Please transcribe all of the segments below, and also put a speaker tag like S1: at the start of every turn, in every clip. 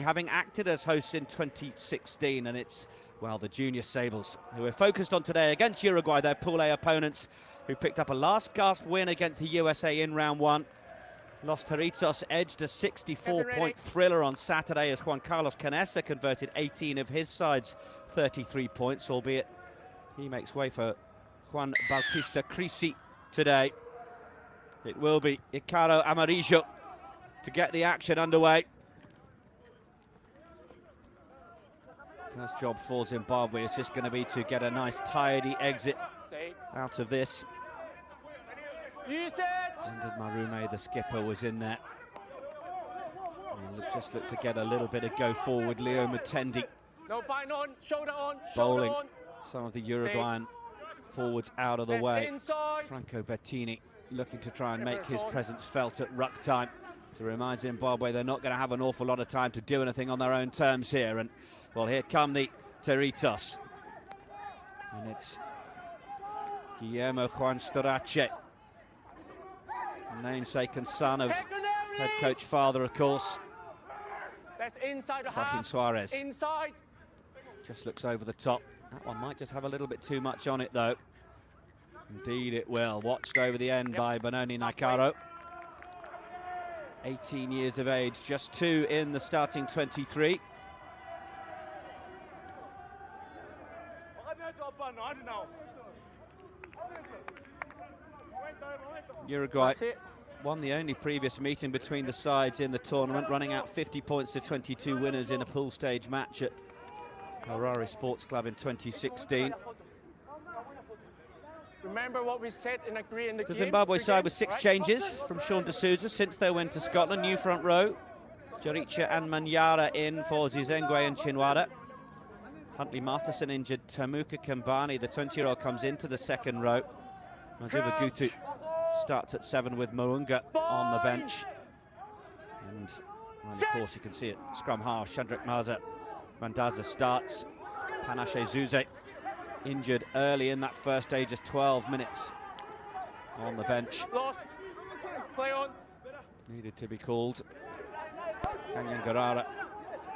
S1: having acted as hosts in 2016, and it's, well, the Junior Sables who are focused on today against Uruguay, their Pool A opponents, who picked up a last-gasp win against the USA in round one. Los Toritos edged a 64-point thriller on Saturday as Juan Carlos Canessa converted 18 of his side's 33 points, albeit he makes way for Juan Bautista Crisi today. It will be Icaro Amarillo to get the action underway. First job for Zimbabwe is just going to be to get a nice tidy exit out of this. Ended Marume, the skipper, was in there. And just looked to get a little bit of go forward. Leo Mutendi bowling some of the Uruguayan forwards out of the way. Franco Bettini looking to try and make his presence felt at ruck time, to remind Zimbabwe they're not going to have an awful lot of time to do anything on their own terms here. And well, here come the Toritos, and it's Guillermo Juan Storace, namesake and son of head coach father, of course.
S2: That's inside the
S1: Joaquin
S2: half.
S1: Suarez.
S2: Inside.
S1: Just looks over the top. That one might just have a little bit too much on it, though. Indeed it will. Watched over the end by Benoni Naikaro. 18 years of age, just 2 in the starting 23. Uruguay won the only previous meeting between the sides in the tournament, running out 50 points to 22 winners in a pool stage match at Harare Sports Club in 2016.
S2: Remember what we said and agree in the
S1: The
S2: game.
S1: Zimbabwe side with 6 changes from Sean D'Souza since they went to Scotland. New front row, Jaricha and Manyara in for Zizengwe and Chinwada. Huntley Masterson injured. Tamuka Kambani, the 20-year-old, comes into the second row. Mazuba Gutu starts at 7 with Mounga on the bench. And of course you can see it, scrum half, Chandrik Mandaza starts. Panache Zuze injured early in that first stage, just 12 minutes on the bench.
S2: Lost. Play on.
S1: Needed to be called. Kanyan Garara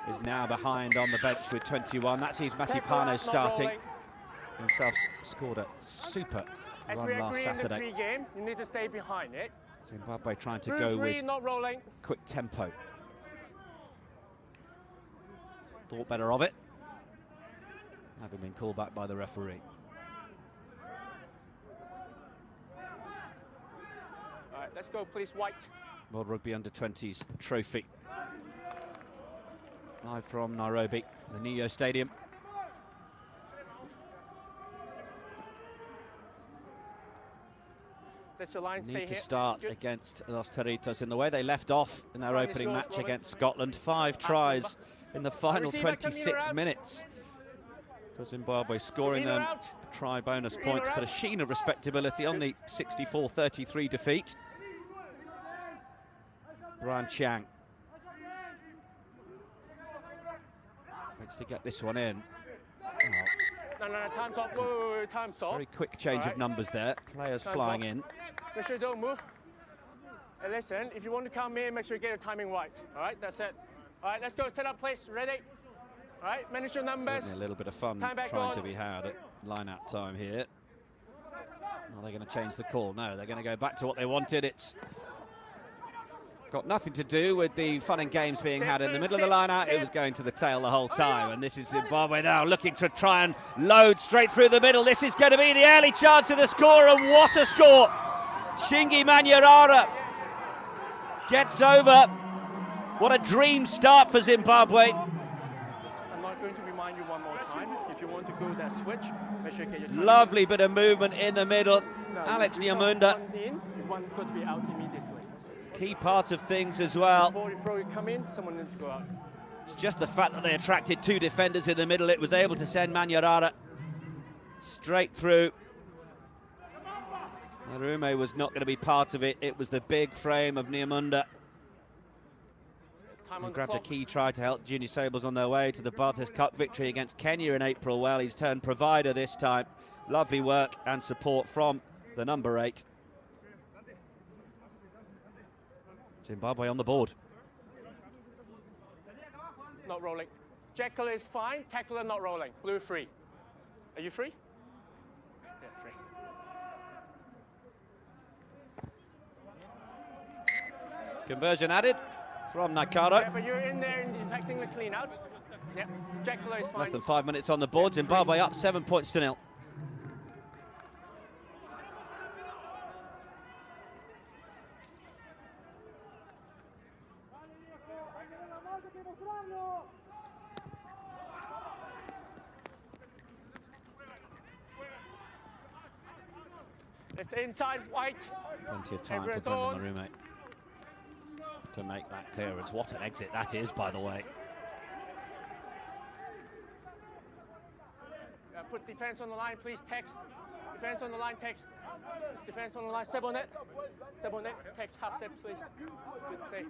S1: is now behind on the bench with 21. That's his Matipano starting. Himself scored a super run last Saturday.
S2: In the game, you need to stay behind it.
S1: Zimbabwe trying to go with
S2: not rolling.
S1: Quick tempo. Thought better of it, having been called back by the referee.
S2: All right, let's go, please, White.
S1: World Rugby Under-20s trophy. Live from Nairobi, the Neo Stadium. Need to start against Los Toritos in the way they left off in their opening match against Scotland. 5 tries in the final 26 minutes for Zimbabwe, scoring them a try bonus point, but a sheen of respectability on the 64-33 defeat. Brian Chiang needs to get this one in.
S2: No, time's off. Whoa, time's off.
S1: Very quick change of numbers there. Players flying in.
S2: Make sure you don't move. And listen, if you want to come in, make sure you get your timing right. All right, that's it. All right, let's go. Set up place. Ready? All right, manage your numbers.
S1: Certainly a little bit of fun trying to be had at line-out time here. Are they going to change the call? No, they're going to go back to what they wanted. It's got nothing to do with the fun and games being had in the middle of the line-out. It was going to the tail the whole time. And this is Zimbabwe now looking to try and load straight through the middle. This is going to be the early chance of the score, and what a score! Shingi Manyarara gets over. What a dream start for Zimbabwe.
S2: I'm not going to remind you one more time. If you want to go that switch, make sure you get your timing.
S1: Lovely bit of movement in the middle. Alex Nyamunda.
S2: One could be out immediately.
S1: Key part of things as well.
S2: Before you come in, someone needs to go out.
S1: It's just the fact that they attracted 2 defenders in the middle. It was able to send Manyarara straight through. Marume was not going to be part of it. It was the big frame of Nyamunda. He grabbed a key try to help Junior Sables on their way to the Bathurst Cup victory against Kenya in April. Well, he's turned provider this time. Lovely work and support from the number 8. Zimbabwe on the board.
S2: not rolling. Jackal is fine, tackler not rolling. Blue free. Are you free? Yeah, free.
S1: Conversion added from Nakaro.
S2: Yeah, but you're in there and deflecting the clean out. Yeah, Jackal is fine.
S1: Less than 5 minutes on the board. Zimbabwe up 7 points to 0.
S2: It's inside white.
S1: Plenty of time for Brendan Marume to make that clearance. What an exit that is, by the way.
S2: Put defense on the line, please, Tex. Defense on the line, Tex. Defense on the line, step on it. Step on it, Tex, half step, please. Good, stay.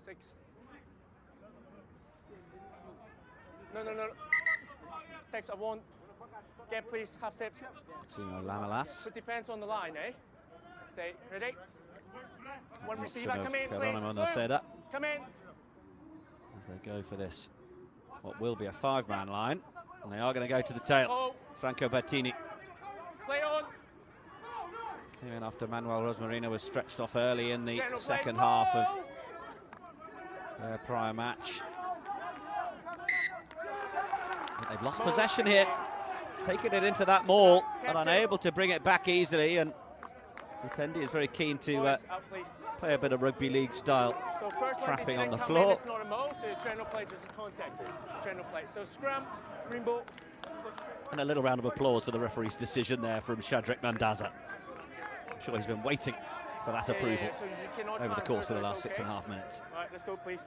S2: 6. No. Tex, I want. Get, please, half step.
S1: Lamalas.
S2: Put defense on the line, eh? Stay, ready? One receiver, come in, please. Come in.
S1: As they go for this, what will be a 5-man line, and they are going to go to the tail. Franco Bettini.
S2: Play on.
S1: Came in after Manuel Rosmarino was stretched off early in the second half of their prior match. But they've lost possession here, taking it into that maul, but unable to bring it back easily. And Mutendi is very keen to play a bit of rugby league style,
S2: so first
S1: trapping on the floor.
S2: It's not a maul, so it's general play, just a contact. General play. So scrum, rainbow.
S1: And a little round of applause for the referee's decision there from Shadrack Mandaza. I'm sure he's been waiting for that approval
S2: so
S1: over the course of the last 6.5 minutes.
S2: All right, let's go, please.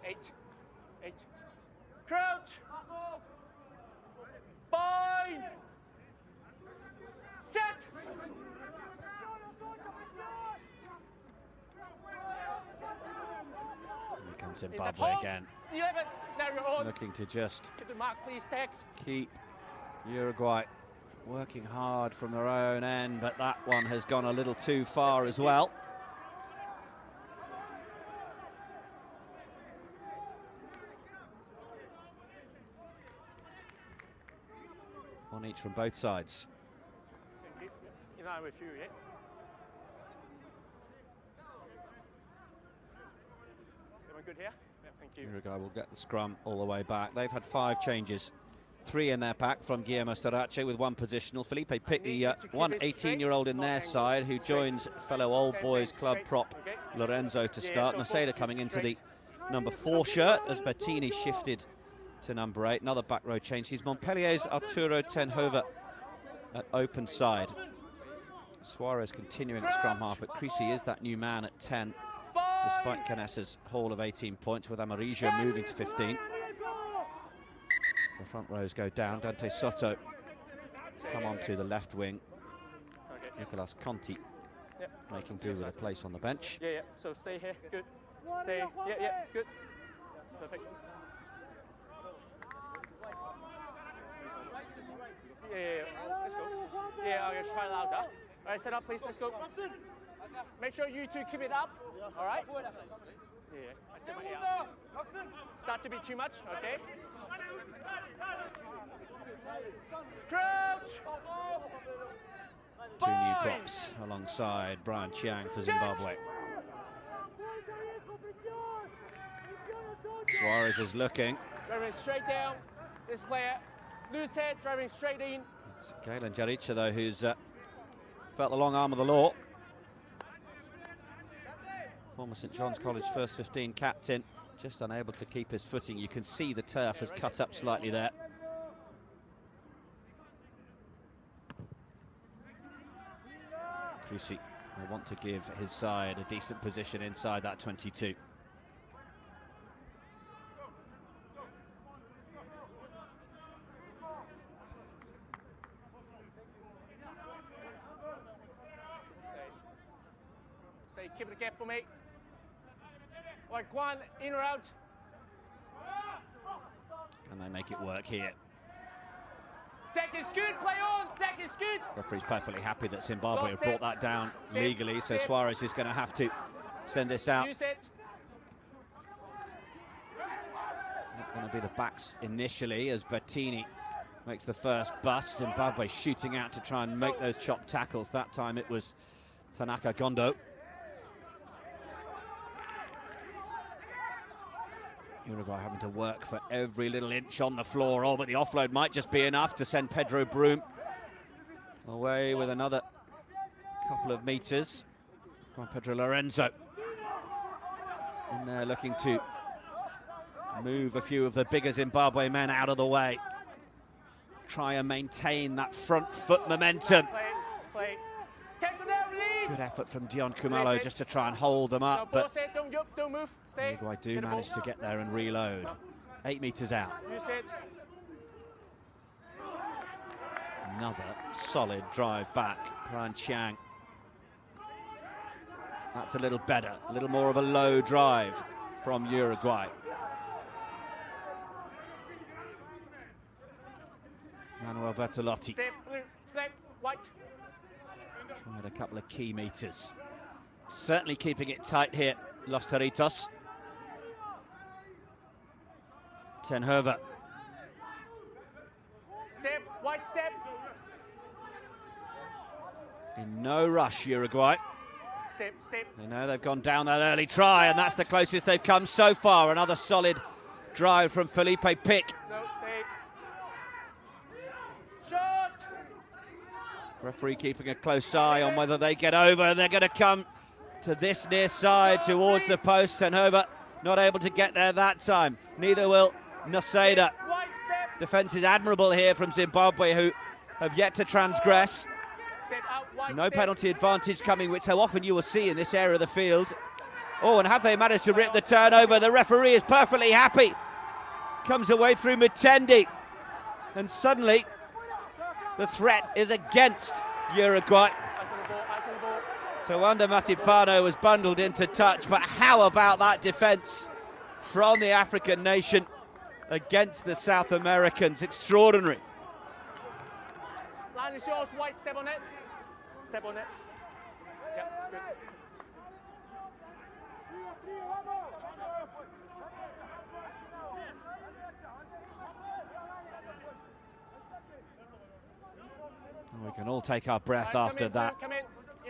S2: Eight. Crouch. Bind. Set.
S1: Here comes Zimbabwe again.
S2: 11. Now you're on.
S1: Looking to just
S2: Get the mark, please, Tex.
S1: keep Uruguay working hard from their own end, but that one has gone a little too far as well. One each from both sides.
S2: In line with you, yeah? Am I good here? Yeah, thank you.
S1: Uruguay will get the scrum all the way back. They've had 5 changes. 3 in their pack from Guillermo Starace with 1 positional. Felipe Pitti, one 18-year-old in their side who joins fellow Old Boys club prop Lorenzo to start. Naseda coming into the number 4 shirt as Bettini shifted to number 8. Another back row change. He's Montpellier's Arturo Tenhover at open side. Suarez continuing at scrum half, but Creasy is that new man at 10, despite Canesa's haul of 18 points, with Amarillo moving to 15. The front rows go down. Dante Soto come on to the left wing. Nicolas Conti making do with a place on the bench.
S2: Yeah. So stay here. Good. Stay. Yeah. Good. Perfect. Yeah. Let's go. Yeah, I'm gonna try louder. All right, set up, please. Let's go. Make sure you two keep it up. All right. Yeah. Start to be too much. Okay. Crouch.
S1: 2 new props alongside Brian Chiang for Zimbabwe. Suarez is looking.
S2: Driving straight down. This player, loose head, driving straight in.
S1: It's Galen Jaricha, though, who's felt the long arm of the law. Former St John's College first 15 captain, just unable to keep his footing. You can see the turf has cut up slightly there. Creasy will want to give his side a decent position inside that 22.
S2: Stay, keep the gap for me. Like one, in or out.
S1: And they make it work here.
S2: Second scoot, play on. Second scoot.
S1: Referee's perfectly happy that Zimbabwe have brought that down legally, so Suarez is going to have to send this out.
S2: Use it.
S1: Not going to be the backs initially as Bettini makes the first bust. Zimbabwe shooting out to try and make those chopped tackles. That time it was Tanaka Gondo. Uruguay having to work for every little inch on the floor. Oh, but the offload might just be enough to send Pedro Broom away with another couple of meters. Juan Pedro Lorenzo in there looking to move a few of the bigger Zimbabwe men out of the way. Try and maintain that front foot momentum.
S2: Play.
S1: Good effort from Dion Kumalo just to try and hold them up, but
S2: don't move. Stay.
S1: Uruguay do manage to get there and reload. 8 meters out.
S2: Use it.
S1: Another solid drive back. Brian Chiang. That's a little better, a little more of a low drive from Uruguay. Manuel Bertolotti.
S2: Step, blue, black, white.
S1: Tried a couple of key meters. Certainly keeping it tight here, Los Toritos. Tenhova.
S2: Step, white step.
S1: In no rush, Uruguay.
S2: Step.
S1: They know they've gone down that early try, and that's the closest they've come so far. Another solid drive from Felipe Pick.
S2: No, stay. Shot!
S1: Referee keeping a close eye on whether they get over. They're going to come to this near side towards the post. Tenhova not able to get there that time. Neither will Noseda.
S2: White step.
S1: Defence is admirable here from Zimbabwe, who have yet to transgress.
S2: Step out, white
S1: No
S2: step.
S1: penalty advantage coming, which so often you will see in this area of the field. Oh, and have they managed to rip the turnover? The referee is perfectly happy. Comes away through Mutendi. And suddenly, the threat is against Uruguay. Tawanda Matipano was bundled into touch, but how about that defence from the African nation against the South Americans? Extraordinary.
S2: Line is yours, white step on it. Step on it. Yep, good.
S1: We can all take our breath
S2: Right,
S1: after that,
S2: come in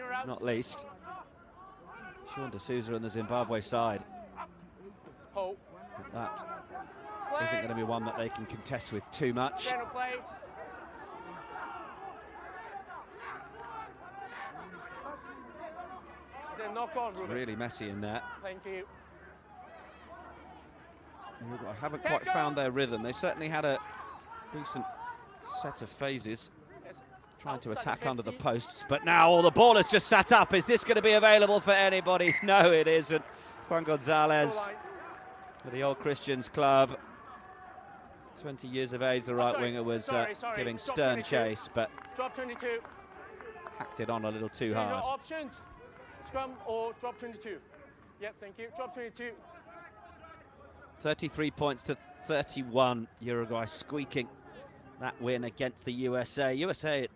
S2: or out.
S1: not least Sean D'Souza on the Zimbabwe side.
S2: Hold.
S1: But that isn't going to be one that they can contest with too much.
S2: General play. Is it a knock on, Ruben?
S1: Really messy in there.
S2: Playing to you.
S1: Uruguay haven't quite found their rhythm. They certainly had a decent set of phases trying to attack under the posts, but now the ball has just sat up. Is this going to be available for anybody? No, it isn't. Juan Gonzalez for the Old Christians club. 20 years of age, the right winger was giving stern chase, but
S2: drop 22.
S1: hacked it on a little too
S2: These are
S1: hard.
S2: options. Scrum or drop 22. Yep, thank you. Drop 22.
S1: 33 points to 31. Uruguay squeaking that win against the USA. USA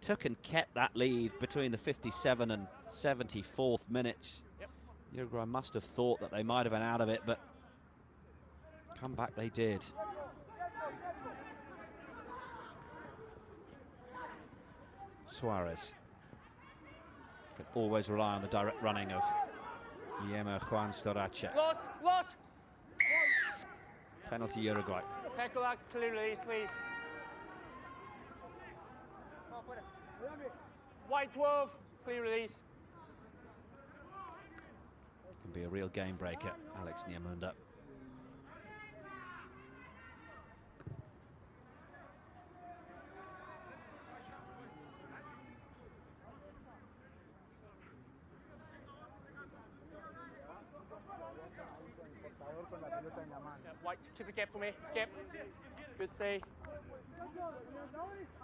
S1: took and kept that lead between the 57 and 74th minutes.
S2: Yep.
S1: Uruguay must have thought that they might have been out of it, but come back they did. Suarez can always rely on the direct running of Guillermo Juan Storace.
S2: Lost.
S1: Penalty Uruguay.
S2: Tackle out, clear release, please. White 12, clear release.
S1: Can be a real game breaker, Alex Nyamunda.
S2: White, keep the gap for me. Gap. Good stay.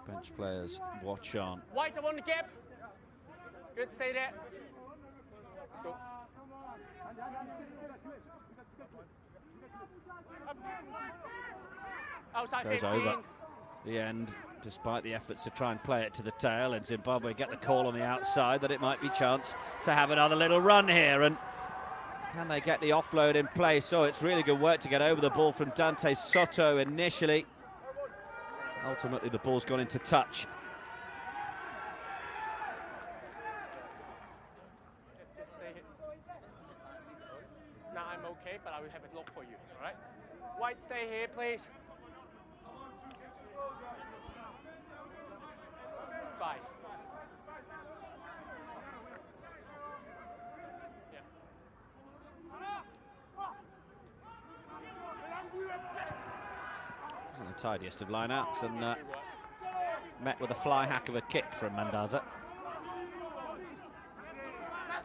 S1: Bench players watch on.
S2: White, I want the gap. Good, stay there. Let's go. Outside
S1: Goes
S2: 15.
S1: over. the end, despite the efforts to try and play it to the tail, and Zimbabwe get the call on the outside that it might be chance to have another little run here. And can they get the offload in place? So it's really good work to get over the ball from Dante Soto initially. Ultimately, the ball's gone into touch.
S2: Now I'm okay, but I will have a look for you, all right? White, stay here, please. 5. Yeah.
S1: Wasn't the tidiest of lineouts, and met with a fly hack of a kick from Mandaza.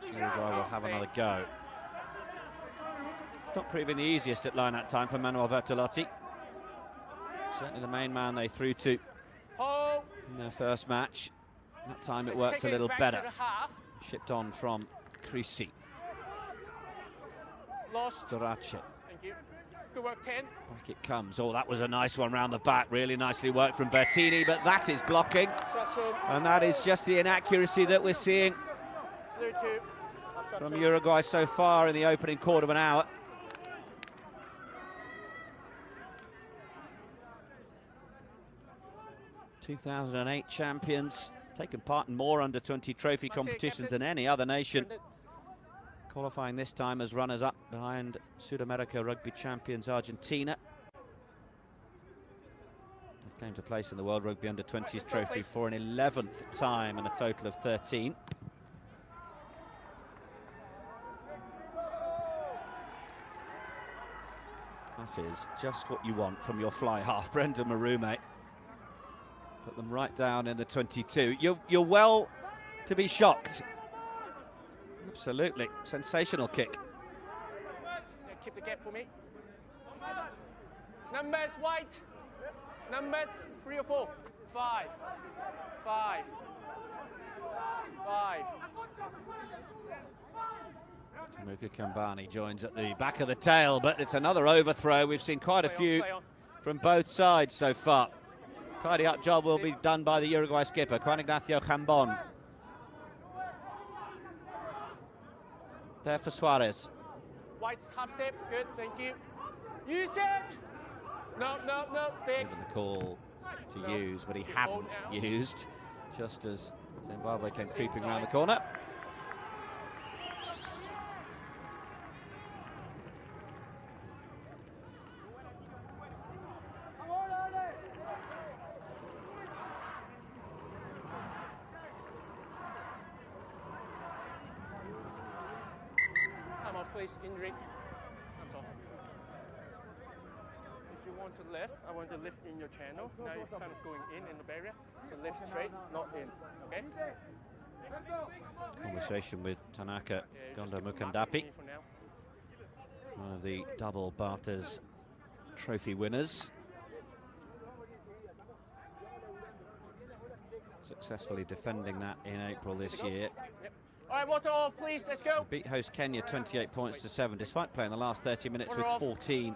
S1: Uruguay will have another go. It's not proving the easiest at line-out time for Manuel Bertolotti. Certainly the main man they threw to in their first match. That time it worked a little better. Shipped on from Crisi.
S2: Lost.
S1: Storace.
S2: Thank you. Good work, 10.
S1: Back it comes. Oh, that was a nice one round the back. Really nicely worked from Bertini, but that is blocking. And that is just the inaccuracy that we're seeing from Uruguay so far in the opening quarter of an hour. '2008 champions, taken part in more under-20 trophy competitions than any other nation. Qualifying this time as runners-up behind Sud-America rugby champions Argentina. They've came to place in the World Rugby Under-20s trophy for an 11th time and a total of 13. That is just what you want from your fly half, Brendan Marume. Put them right down in the 22. You're well to be shocked. Absolutely. Sensational kick.
S2: Yeah, keep the gap for me. Numbers, white. Numbers, 3 or 4. 5. 5. 5.
S1: Tamuka Kambani joins at the back of the tail, but it's another overthrow. We've seen quite a few from both sides so far. Tidy up job will be done by the Uruguay skipper, Juan Ignacio Jambon. There for Suarez.
S2: White's half step, good, thank you. Use it! No, big.
S1: Given the call to use, but he hadn't used, just as Zimbabwe came creeping around the corner.
S2: Please, injury. That's off. If you want to lift, I want to lift in your channel. Now you're kind of going in the barrier. So lift straight, not in. Okay?
S1: Conversation with Tanaka Gondo Mukandapi, one of the double Barters trophy winners. Successfully defending that in April this year.
S2: Yep. All right, water off, please. Let's go.
S1: Beat host Kenya 28 points to 7, despite playing the last 30 minutes with 14.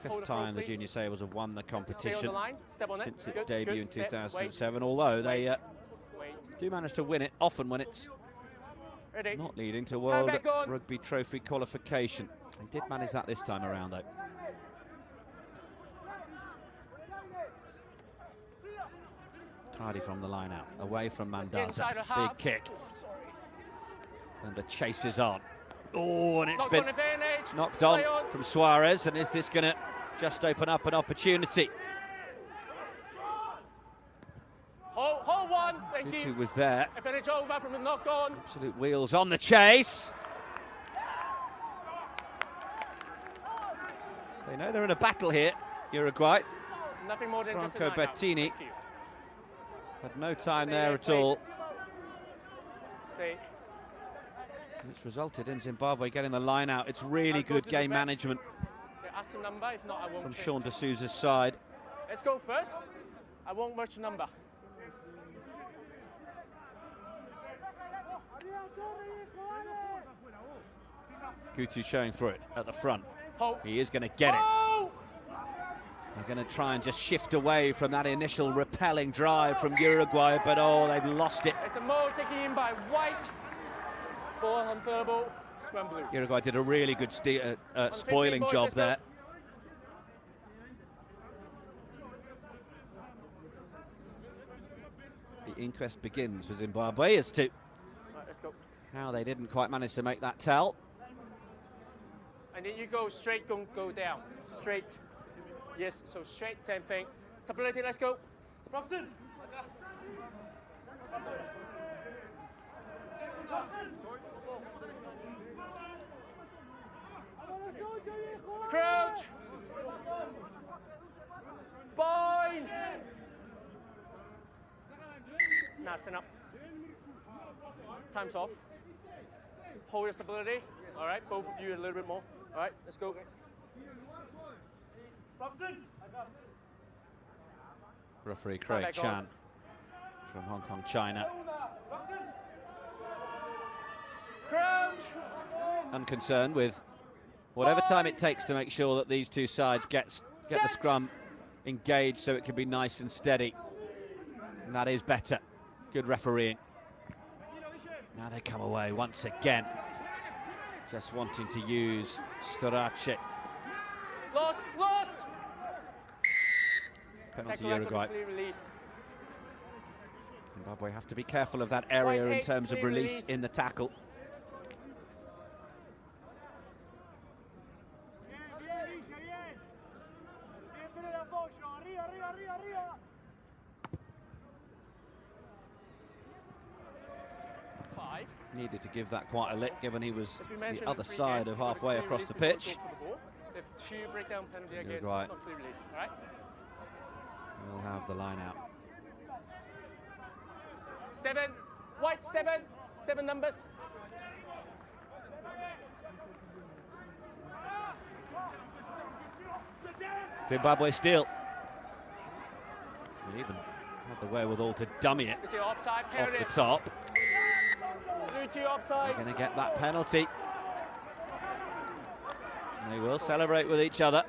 S1: Fifth time the junior sailors have won the competition since its debut in 2007. Although they do manage to win it often when it's not leading to World Rugby Trophy qualification. They did manage that this time around, though. Hardy from the line out, away from Mandaza. Big kick. And the chase is on. Oh, and it's been knocked on from Suarez. And is this going to just open up an opportunity?
S2: Hold one, thank you.
S1: Who was there?
S2: I finish over from the knock on.
S1: Absolute wheels on the chase. They know they're in a battle here, Uruguay.
S2: Nothing more than
S1: Franco
S2: just a
S1: Bettini had no time there at all. It's resulted in Zimbabwe getting the line out. It's really good game management from Sean de Souza's side.
S2: Let's go first. I won't much number.
S1: Gutu showing for it at the front.
S2: Hold.
S1: He is going to get it. They're going to try and just shift away from that initial repelling drive from Uruguay, but oh, they've lost it.
S2: It's a move taken in by white. Ball unfavorable. Scrum blue.
S1: Uruguay did a really good spoiling job there. The inquest begins for Zimbabwe as to how they didn't quite manage to make that tell.
S2: And then you go straight, don't go down. Straight. Yes, so straight, same thing. Stability, let's go. Robson. Crouch. Bind. Now stand up. Time's off. Hold your stability. All right, both of you a little bit more. All right, let's go.
S1: Referee Craig Chan from Hong Kong, China.
S2: Crouch.
S1: Unconcerned with whatever time it takes to make sure that these two sides get the scrum engaged so it can be nice and steady. And that is better. Good refereeing. Now they come away once again, just wanting to use Storace.
S2: Lost.
S1: Penalty Uruguay. Zimbabwe have to be careful of that area in terms of release in the tackle. Needed to give that quite a lick, given he was the other side of halfway across the pitch. Uruguay will have the line out.
S2: 7, white 7 numbers.
S1: Zimbabwe still. They even had the wherewithal to dummy it off the top. They're going to get that penalty. They will celebrate with each other.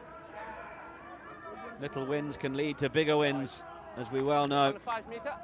S1: Little wins can lead to bigger wins, as we well know.
S2: 5 meter.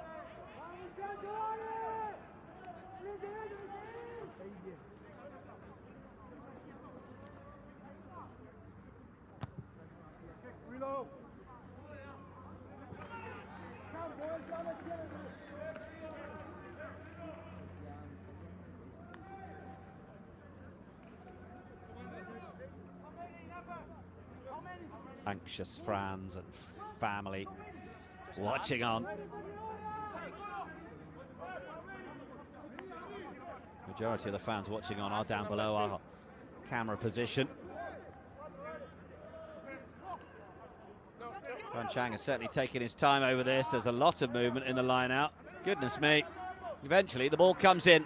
S1: Anxious friends and family watching on. Majority of the fans watching on are down below our camera position. Wan Chang has certainly taken his time over this. There's a lot of movement in the line out. Goodness me. Eventually the ball comes in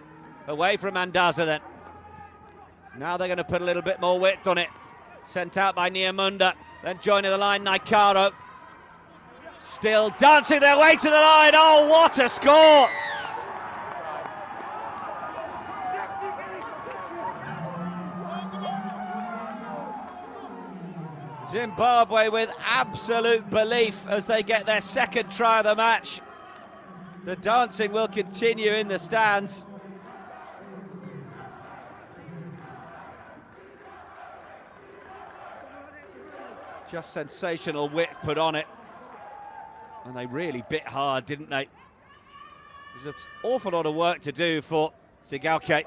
S1: away from Mandaza then. Now they're going to put a little bit more width on it. Sent out by Niamunda. Then joining the line, Naikaro. Still dancing their way to the line. Oh, what a score! Zimbabwe with absolute belief as they get their second try of the match. The dancing will continue in the stands. Just sensational width put on it. And they really bit hard, didn't they? There's an awful lot of work to do for Sigalke.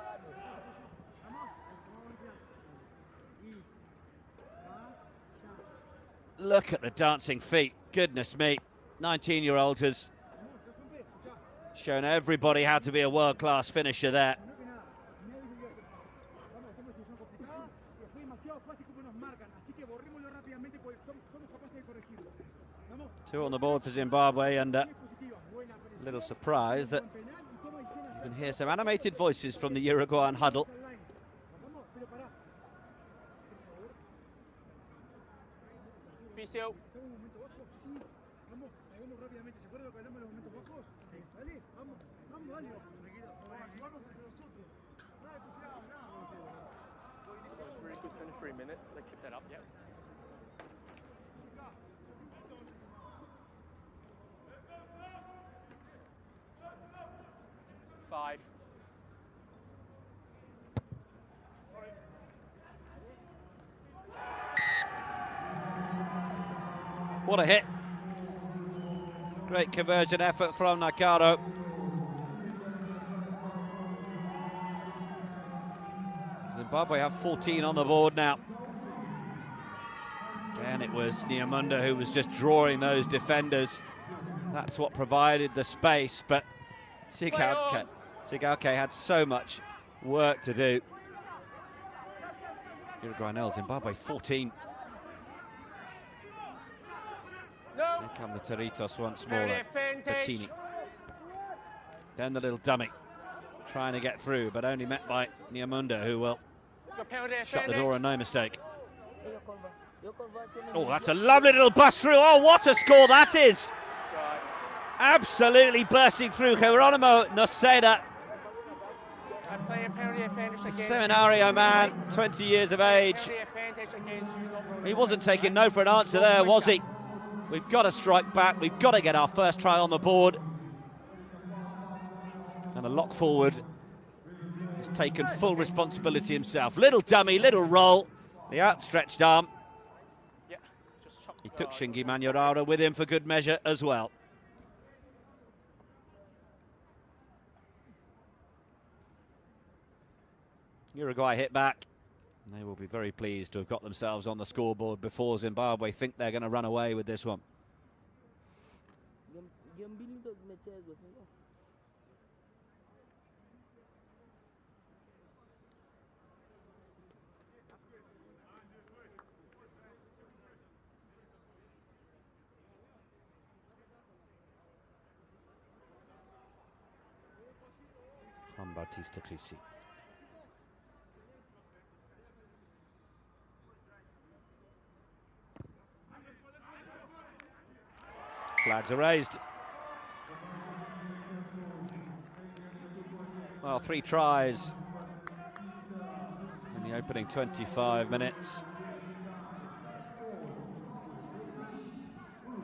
S1: Look at the dancing feet. Goodness me. 19-year-old has shown everybody how to be a world-class finisher there. Two on the board for Zimbabwe, and a little surprise that you can hear some animated voices from the Uruguayan huddle.
S2: Really good 23 minutes. Let's keep that up, yeah.
S1: What a hit. Great conversion effort from Nakaro. Zimbabwe have 14 on the board now. And it was Nyamunda who was just drawing those defenders. That's what provided the space, but Sigauke had so much work to do. Uruguay nil, Zimbabwe 14.
S2: No.
S1: Here come the Toritos once more. Bettini. Then the little dummy, trying to get through, but only met by Nyamunda, who will shut the door and no mistake. Oh, that's a lovely little bust through. Oh, what a score that is! Absolutely bursting through. Geronimo Noceda. Seminario man, 20 years of age. He wasn't taking no for an answer there, was he? We've got to strike back. We've got to get our first try on the board. And the lock forward has taken full responsibility himself. Little dummy, little roll. The outstretched arm. He took Shingi Manyorara with him for good measure as well. Uruguay hit back. They will be very pleased to have got themselves on the scoreboard before Zimbabwe think they're going to run away with this one. Batista Crisi. Flags are raised. Well, 3 tries in the opening 25 minutes.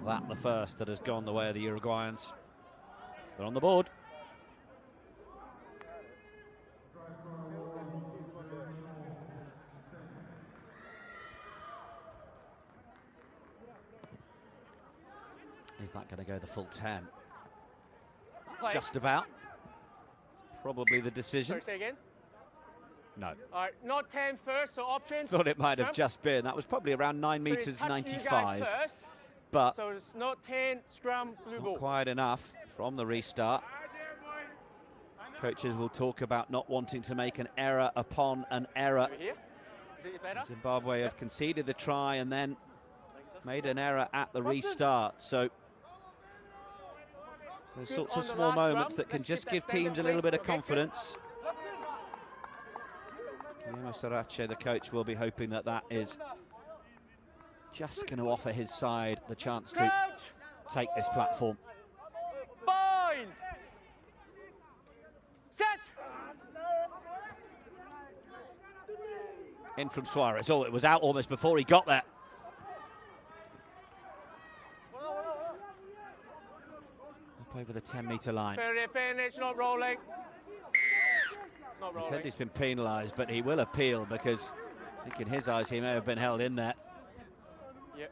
S1: That the first that has gone the way of the Uruguayans. They're on the board. Is that going to go the full 10?
S2: Play.
S1: Just about. Probably the decision.
S2: Sorry, say again?
S1: No.
S2: All right, not 10 first, so option.
S1: Thought it might have just been. That was probably around 9 metres 95. But
S2: so it's not 10, scrum, blue ball.
S1: Not quite enough from the restart. Coaches will talk about not wanting to make an error upon an error. Zimbabwe have conceded the try and then made an error at the restart. So those sorts of small moments that can just give teams a little bit of confidence. Guillermo Sarace, the coach, will be hoping that that is just going to offer his side the chance to take this platform.
S2: Fine. Set.
S1: In from Suarez. Oh, it was out almost before he got there. Up over the 10-metre line.
S2: Finish, not rolling. Not rolling.
S1: Tendy's been penalised, but he will appeal because I think in his eyes he may have been held in there.
S2: Yep.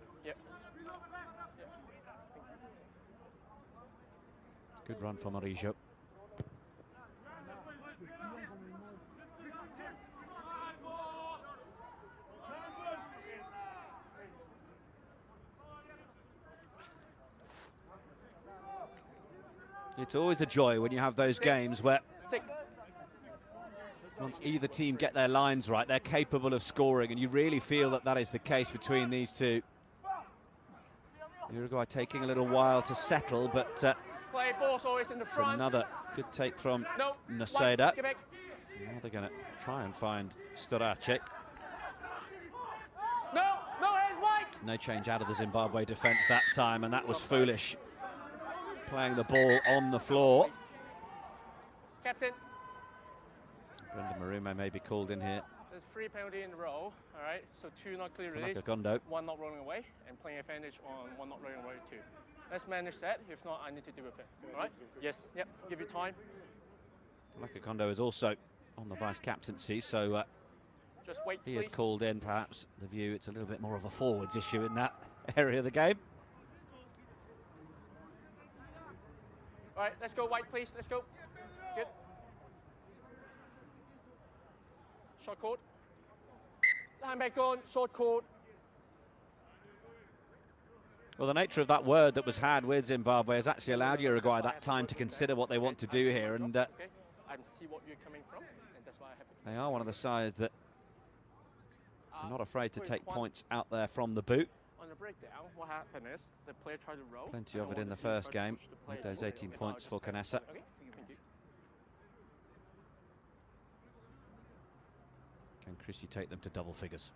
S1: Good run from Arijo. It's always a joy when you have those games where once either team get their lines right, they're capable of scoring, and you really feel that that is the case between these two. Uruguay taking a little while to settle, but
S2: play ball's always in the front.
S1: Another good take from Noceda. Now they're going to try and find Storace.
S2: No, hands wide.
S1: No change out of the Zimbabwe defence that time, and that was foolish. Playing the ball on the floor.
S2: Captain.
S1: Brendan Marume may be called in here.
S2: There's 3 penalty in a row, all right? So 2 not clear release,
S1: Gondo.
S2: 1 not rolling away, and playing advantage on 1 not rolling away too. Let's manage that. If not, I need to deal with it. All right? Yes. Yep. Give you time.
S1: Kondo is also on the vice captaincy, so
S2: just wait.
S1: He is called in. Perhaps the view it's a little bit more of a forwards issue in that area of the game.
S2: All right, let's go white, please. Let's go. Good. Short court. Line back on, short court.
S1: Well, the nature of that word that was had with Zimbabwe has actually allowed Uruguay that time to consider what they want to do here, and
S2: okay. And see what you're coming from, and that's why I have
S1: they are one of the sides that are not afraid to take points out there from the boot.
S2: On the breakdown, what happened is the player tried to roll.
S1: Plenty of it in the first game. With those 18 points for Canessa.
S2: Okay, thank you.
S1: Can Chrissy take them to double figures?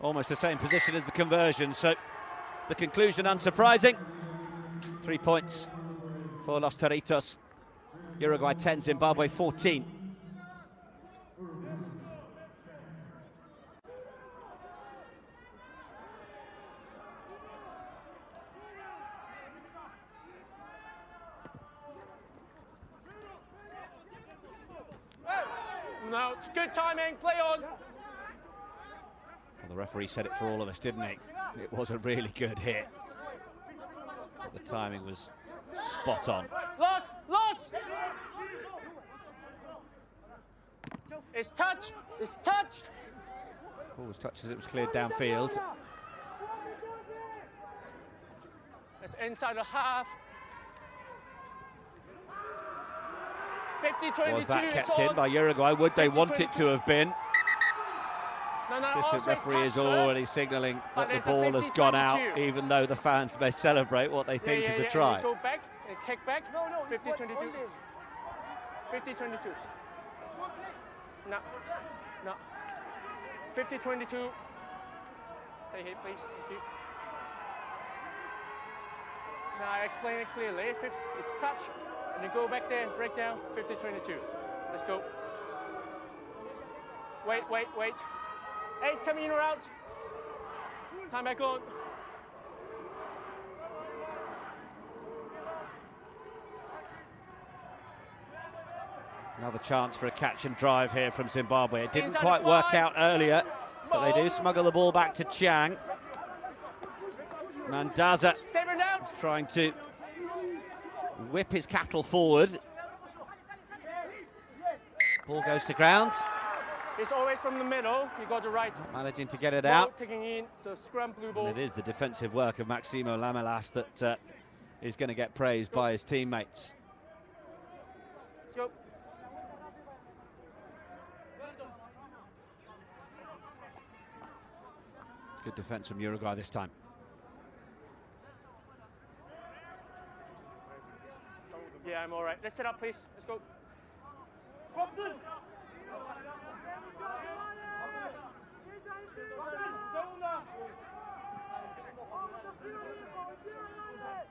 S1: Almost the same position as the conversion, so the conclusion unsurprising. 3 points for Los Toritos. Uruguay 10, Zimbabwe 14.
S2: No, it's good timing, play on.
S1: Well, the referee said it for all of us, didn't he? It was a really good hit. But the timing was spot on.
S2: Lost! It's touched!
S1: Ball was touched as it was cleared downfield.
S2: It's inside the half. 50-22.
S1: Was that kept in by Uruguay? Would they want it to have been? Assistant referee is already signalling that the ball has gone out, even though the fans may celebrate what they think is a try.
S2: Go back and kick back. 50-22. 50-22. No. 50-22. Stay here, please. Thank you. Now I explain it clearly. It's touch, and you go back there and break down. 50-22. Let's go. Wait. Hey, come in or out. Time back on.
S1: Another chance for a catch and drive here from Zimbabwe. It didn't quite work out earlier, but they do smuggle the ball back to Chang. Mandaza is trying to whip his cattle forward. Ball goes to ground.
S2: It's always from the middle. You got the right.
S1: Not managing to get it out.
S2: Taking in, so scrum blue ball.
S1: And it is the defensive work of Maximo Lamelas that is going to get praised by his teammates.
S2: Let's go.
S1: Good defense from Uruguay this time.
S2: Yeah, I'm all right. Let's set up, please. Let's go.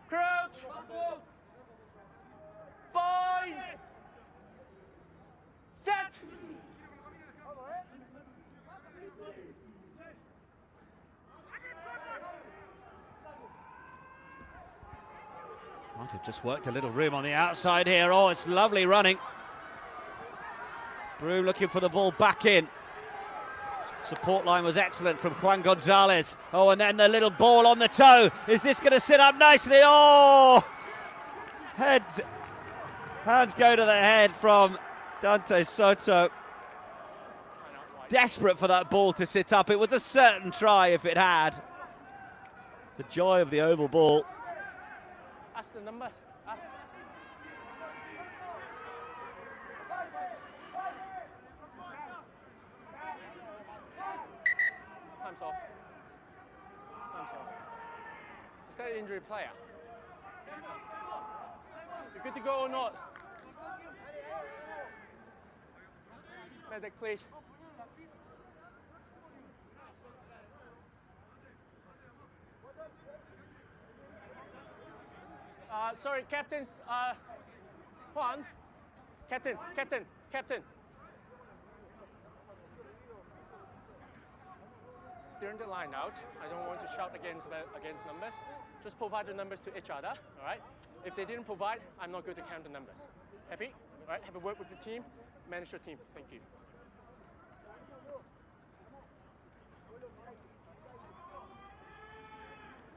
S2: Crouch. Bind. Set.
S1: Might have just worked a little room on the outside here. Oh, it's lovely running. Broom looking for the ball back in. Support line was excellent from Juan Gonzalez. Oh, and then the little ball on the toe. Is this going to sit up nicely? Oh! Hands go to the head from Dante Soto. Desperate for that ball to sit up. It was a certain try if it had. The joy of the oval ball.
S2: Ask the numbers. Ask. Time's off. Is that an injury player? You good to go or not? Medic, please. Sorry, captains. Juan. Captain. During the line out, I don't want to shout against numbers. Just provide the numbers to each other, all right? If they didn't provide, I'm not going to count the numbers. Happy? All right, have a word with the team, manage your team. Thank you.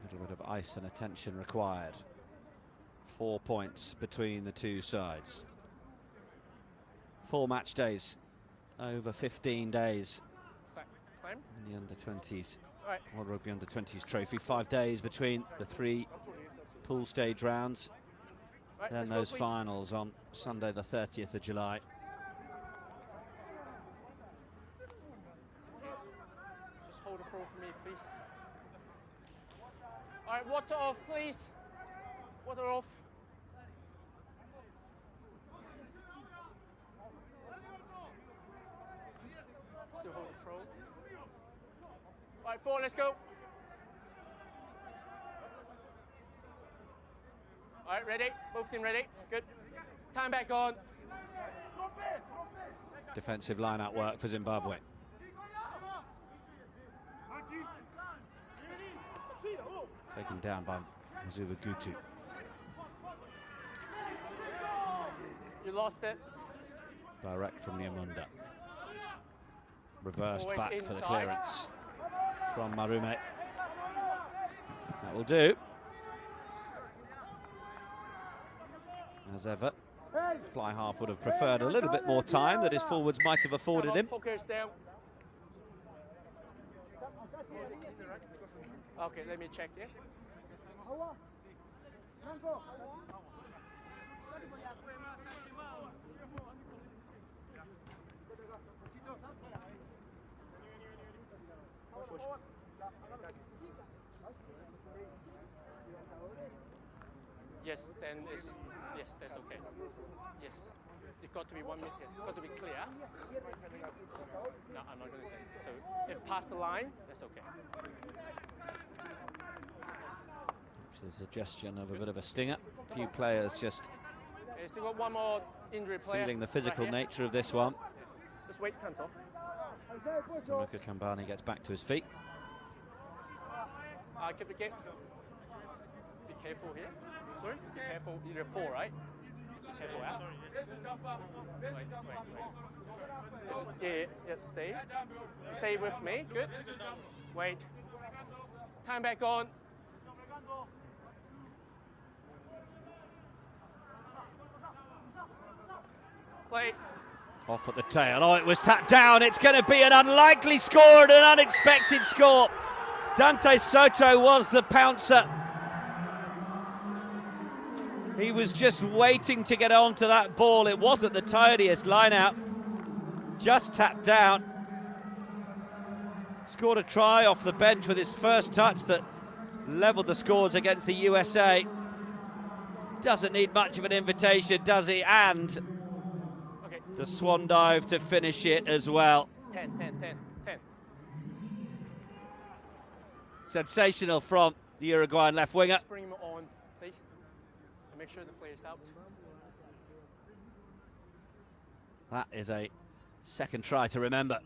S1: A little bit of ice and attention required. 4 points between the two sides. 4 match days over 15 days in the under-20s World Rugby under-20s trophy. 5 days between the 3 pool stage rounds, then those finals on Sunday the 30th of July.
S2: Just hold the throw for me, please. All right, water off, please. Water off. Still hold the throw. All right, 4, let's go. All right, ready? Both team ready? Good. Time back on.
S1: Defensive line-out work for Zimbabwe. Taken down by Mazuva Gutu.
S2: You lost it.
S1: Direct from Nyamunda. Reversed
S2: Always
S1: back
S2: inside
S1: for the clearance from Marume. That will do. As ever, fly half would have preferred a little bit more time that his forwards might have afforded him.
S2: Focus down. Okay, let me check, yeah? Yes, then it's, yes, that's okay. Yes, it's got to be 1 minute. It's got to be clear. No, I'm not going to say. So if past the line, that's okay.
S1: It's a suggestion of a bit of a stinger. A few players just
S2: Still got one more injury player.
S1: feeling the physical
S2: right
S1: nature of this one.
S2: Just wait, time's off.
S1: Tamuka Kambani gets back to his feet.
S2: Keep the game. Be careful here. Sorry? Be careful. You're 4, right? Be careful out. Wait. Yeah, stay. Stay with me. Good. Wait. Time back on. Play.
S1: Off at the tail. Oh, it was tapped down. It's going to be an unlikely score and an unexpected score. Dante Soto was the pouncer. He was just waiting to get onto that ball. It wasn't the tidiest line out. Just tapped down. Scored a try off the bench with his first touch that leveled the scores against the USA. Doesn't need much of an invitation, does he? And the swan dive to finish it as well.
S2: 10.
S1: Sensational from the Uruguayan left winger.
S2: Just bring him on, please. And make sure the player's out.
S1: That is a second try to remember.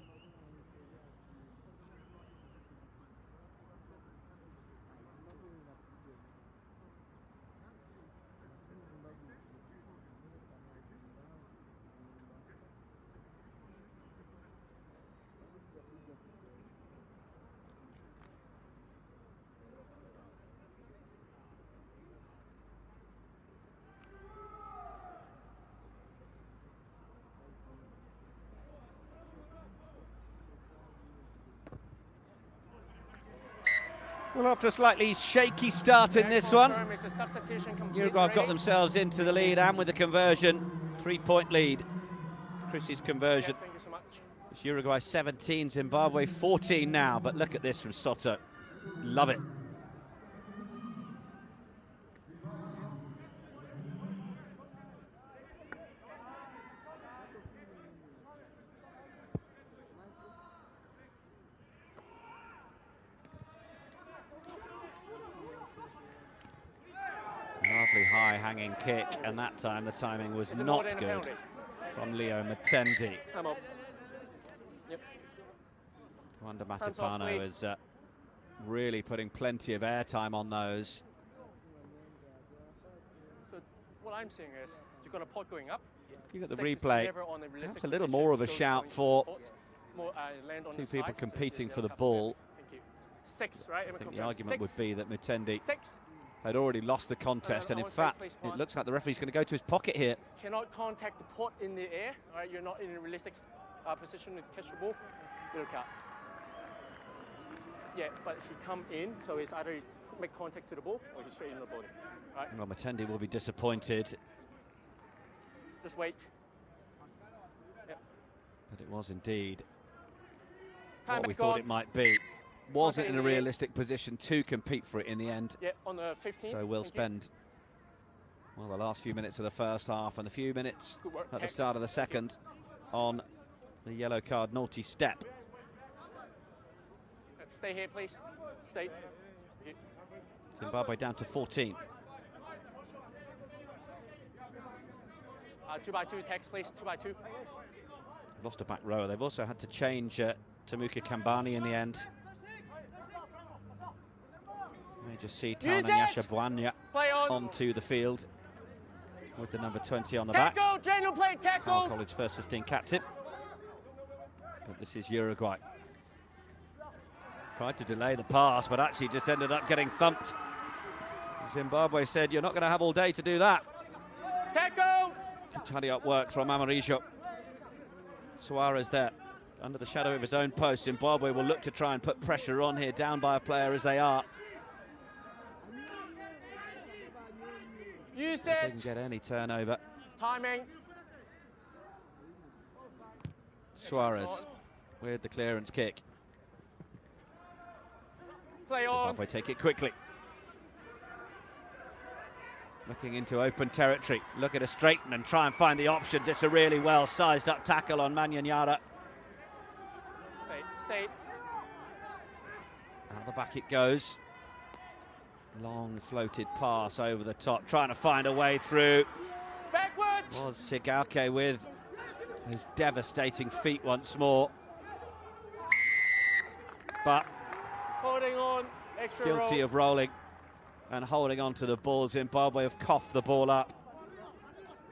S1: Well, after a slightly shaky start in this one, Uruguay have got themselves into the lead and with the conversion, 3-point lead. Chrissy's conversion.
S2: Thank you so much.
S1: It's Uruguay 17, Zimbabwe 14 now, but look at this from Soto. Love it. Lovely high hanging kick, and that time the timing was not good from Leo Matendi.
S2: Time off. Yep.
S1: Wanda Matipano is really putting plenty of airtime on those.
S2: So what I'm saying is, you've got a pot going up.
S1: Look at the replay. Perhaps a little more of a shout for
S2: more land on
S1: Two
S2: the
S1: people
S2: side,
S1: competing
S2: so
S1: for the
S2: they'll
S1: ball.
S2: Thank you. 6, right?
S1: I think the argument would be that Mutendi
S2: 6.
S1: had already lost the contest, and in fact, it looks like the referee's going to go to his pocket here.
S2: Cannot contact the pot in the air, right? You're not in a realistic position to catch the ball. Yellow card. Yeah, but he come in, so it's either he make contact to the ball or he's straight in the body, right?
S1: Well, Mutendi will be disappointed.
S2: Just wait. Yep.
S1: But it was indeed
S2: Time
S1: what we
S2: back
S1: thought
S2: on.
S1: it might be. Wasn't in a
S2: in the air.
S1: realistic position to compete for it in the end.
S2: Yeah, on the 15.
S1: So we'll
S2: Thank you.
S1: spend, well, the last few minutes of the first half and the few minutes
S2: Good work,
S1: at the
S2: Tex.
S1: start of the second on the yellow card naughty step.
S2: Stay here, please. Stay. Thank you.
S1: Zimbabwe down to 14.
S2: 2 by 2, Tex, please. 2 by 2.
S1: Lost a back rower. They've also had to change Tamuka Kambani in the end. You just see Taunanyasha Bwanya
S2: Play on.
S1: onto the field with the number 20 on the back.
S2: Tackle, general play,
S1: Power
S2: tackle.
S1: College first 15 captain. But this is Uruguay. Tried to delay the pass, but actually just ended up getting thumped. Zimbabwe said, "You're not going to have all day to do that."
S2: Tackle.
S1: Tidy up work from Amarijo. Suarez there, under the shadow of his own post. Zimbabwe will look to try and put pressure on here, down by a player as they are.
S2: Use
S1: If they can
S2: it.
S1: get any turnover.
S2: Timing.
S1: Suarez with the clearance kick.
S2: Play on.
S1: Zimbabwe take it quickly. Looking into open territory. Look at a straighten and try and find the options. It's a really well sized up tackle on Manyanyara.
S2: Stay.
S1: Out the back it goes. Long floated pass over the top, trying to find a way through.
S2: Backwards.
S1: Was Sigake with those devastating feet once more. But
S2: Holding on. Extra
S1: guilty
S2: roll.
S1: of rolling and holding on to the ball. Zimbabwe have coughed the ball up.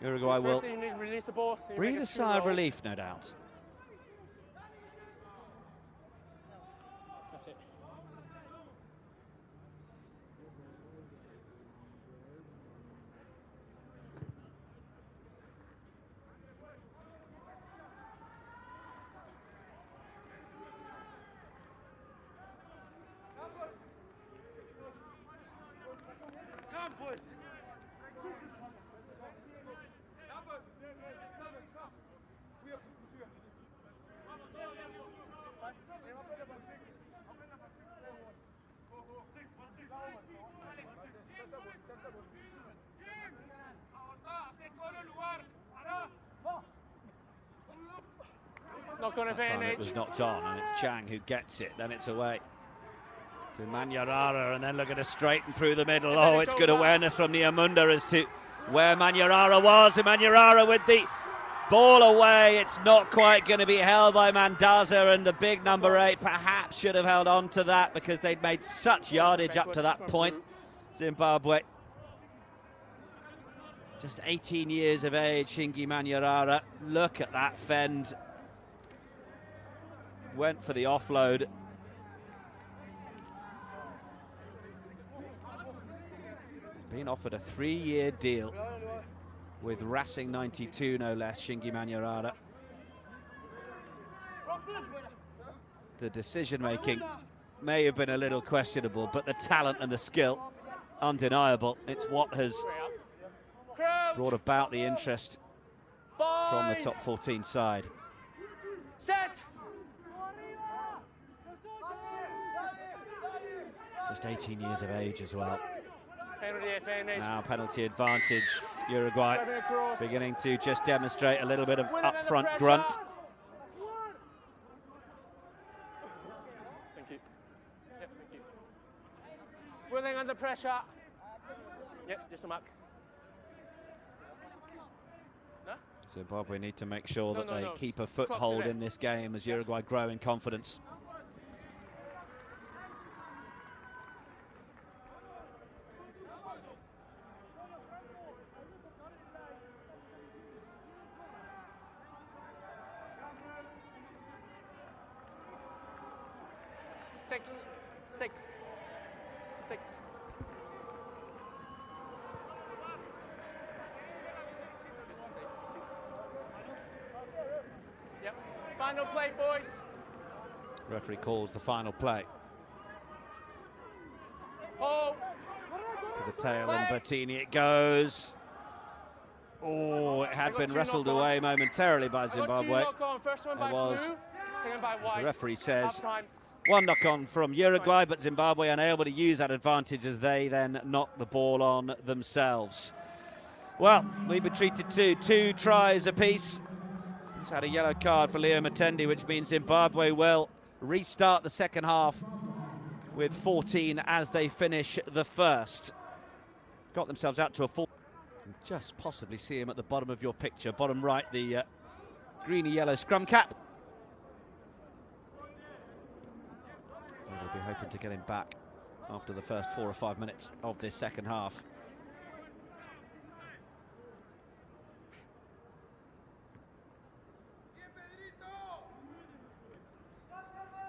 S1: Uruguay will
S2: Firstly, you need to release the ball. then you
S1: breathe
S2: make
S1: a
S2: true
S1: sigh of
S2: roll.
S1: relief, no doubt.
S2: That's it. Knock on
S1: That time it
S2: advantage.
S1: was knocked on, and it's Chang who gets it. Then it's away to Manyarara, and then look at a straighten through the middle.
S2: And then
S1: Oh,
S2: it's
S1: it's good
S2: over.
S1: awareness from Niamunda as to where Manyarara was. And Manyarara with the ball away. It's not quite going to be held by Mandaza, and the big number 8 perhaps should have held on to that because they'd made such yardage up to that point. Zimbabwe. Just 18 years of age, Shingi Manyarara. Look at that fend. Went for the offload. He's been offered a 3-year deal with Racing 92, no less, Shingi Manyarara. The decision-making may have been a little questionable, but the talent and the skill, undeniable. It's what has brought about the interest from the top 14 side.
S2: Set.
S1: Just 18 years of age as well.
S2: Penalty advantage.
S1: Now penalty advantage, Uruguay
S2: Driving across.
S1: beginning to just demonstrate a little bit of
S2: Winning under
S1: up-front
S2: pressure.
S1: grunt.
S2: Thank you. Yep, thank you. Willing under pressure. Yep, just a mark. No?
S1: Zimbabwe need to make sure
S2: No,
S1: that
S2: no,
S1: they
S2: no.
S1: keep a
S2: Clock to
S1: foothold
S2: them.
S1: in this game as Uruguay grow in confidence.
S2: 6, 6, 6. Yep. Final play, boys.
S1: Referee calls the final play.
S2: Oh.
S1: To the tail, and Bertini it goes. Oh, it had been wrestled away momentarily by Zimbabwe. There was, as the referee says, one knock-on from Uruguay, but Zimbabwe unable to use that advantage as they then knock the ball on themselves. Well, we've been treated to 2 tries apiece. He's had a yellow card for Leo Matendi, which means Zimbabwe will restart the second half with 14 as they finish the first. Got themselves out to a full. Just possibly see him at the bottom of your picture, bottom right, the greeny-yellow scrum cap. And we'll be hoping to get him back after the first 4 or 5 minutes of this second half.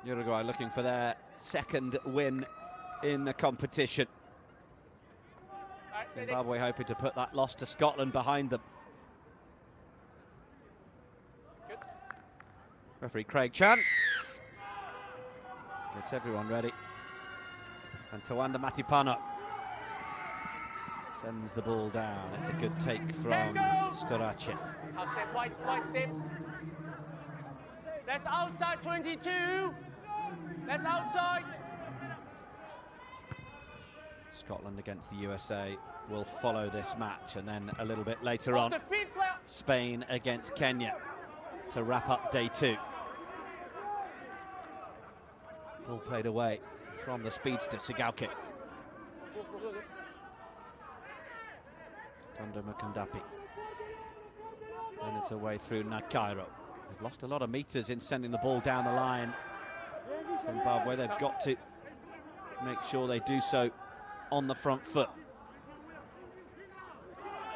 S1: Uruguay looking for their second win in the competition. Zimbabwe hoping to put that loss to Scotland behind them.
S2: Good.
S1: Referee Craig Chan gets everyone ready. And Tawanda Matipano sends the ball down. It's a good take from Storace.
S2: Half step, white step. That's outside 22. That's outside.
S1: Scotland against the USA will follow this match, and then a little bit later on, Spain against Kenya to wrap up day 2. Ball played away from the speedster Sigauke. Tondo Mukandapi. Then it's away through Nakairo. They've lost a lot of meters in sending the ball down the line. Zimbabwe, they've got to make sure they do so on the front foot.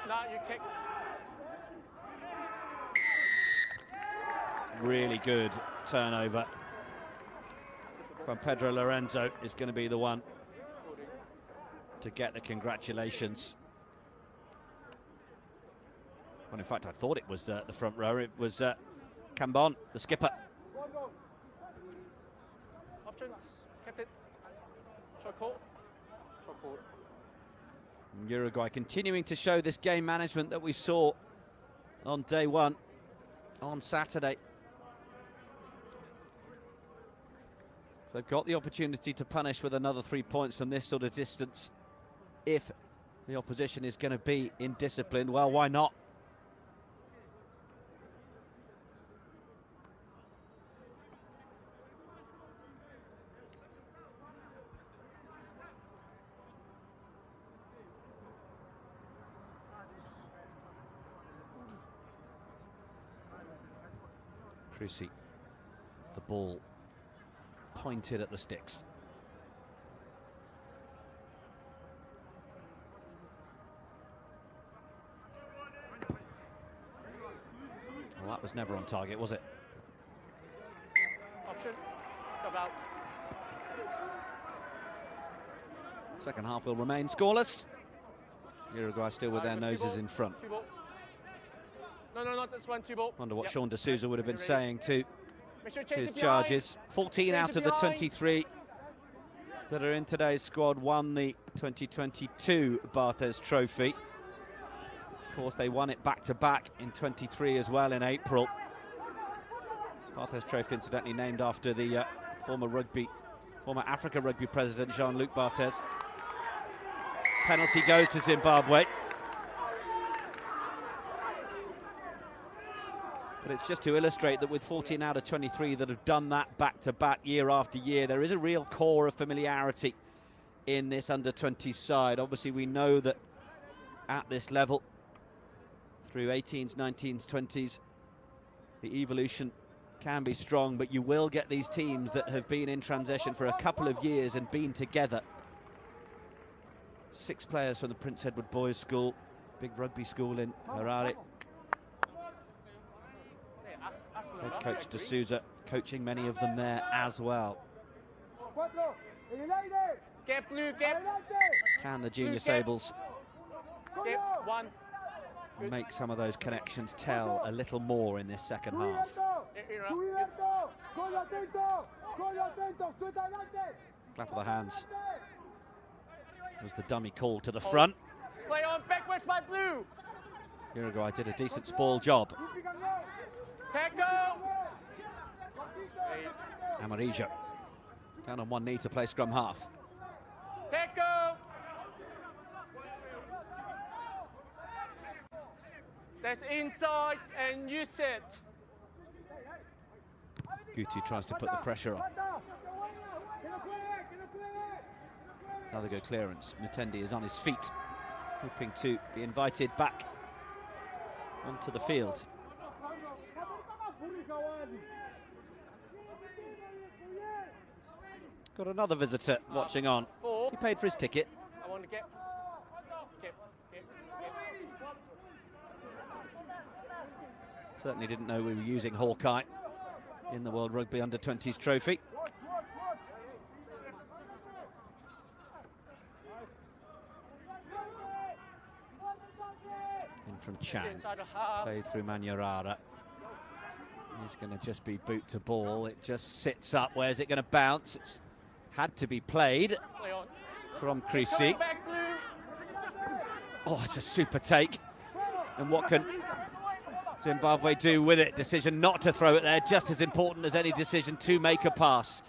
S2: Now you kick.
S1: Really good turnover. Juan Pedro Lorenzo is going to be the one to get the congratulations. Well, in fact, I thought it was the front row. It was Cambon, the skipper.
S2: Options, kept it. Short call. Short call.
S1: Uruguay continuing to show this game management that we saw on day 1 on Saturday. They've got the opportunity to punish with another 3 points from this sort of distance. If the opposition is going to be indisciplined, well, why not? Cruci, the ball pointed at the sticks. Well, that was never on target, was it?
S2: Option, come out.
S1: Second half will remain scoreless. Uruguay still with their noses in front.
S2: No, that's 1, 2 ball.
S1: Wonder what Sean D'Souza would have been saying to
S2: Sure
S1: his charges. 14 out of the 23 that are in today's squad won the 2022 Barthez Trophy. Of course, they won it back-to-back in 23 as well in April. Barthez Trophy, incidentally, named after the former Africa Rugby president, Jean-Luc Barthez. Penalty goes to Zimbabwe. But it's just to illustrate that with 14 out of 23 that have done that back-to-back year after year, there is a real core of familiarity in this under-20s side. Obviously, we know that at this level, through 18s, 19s, 20s, the evolution can be strong, but you will get these teams that have been in transition for a couple of years and been together. 6 players from the Prince Edward Boys School, big rugby school in Harare. Head coach D'Souza coaching many of them there as well.
S2: Get blue, get.
S1: Can the Junior Sables
S2: Get one.
S1: make some of those connections tell a little more in this second half? Clap of the hands was the dummy call to the front.
S2: Play on backwards by blue.
S1: Uruguay did a decent spoil job.
S2: Tackle.
S1: Amarilla down on one knee to play scrum half.
S2: Tackle. That's inside and use it.
S1: Guti tries to put the pressure on. Another good clearance. Mutendi is on his feet, hoping to be invited back onto the field. Got another visitor watching on. He paid for his ticket.
S2: I want to get.
S1: Certainly didn't know we were using Hawkeye in the World Rugby Under-20s trophy. In from Chang, played through Manyarara. He's going to just be boot to ball. It just sits up. Where's it going to bounce? It's had to be played from Creasy. Oh, it's a super take. And what can Zimbabwe do with it? Decision not to throw it there, just as important as any decision to make a pass.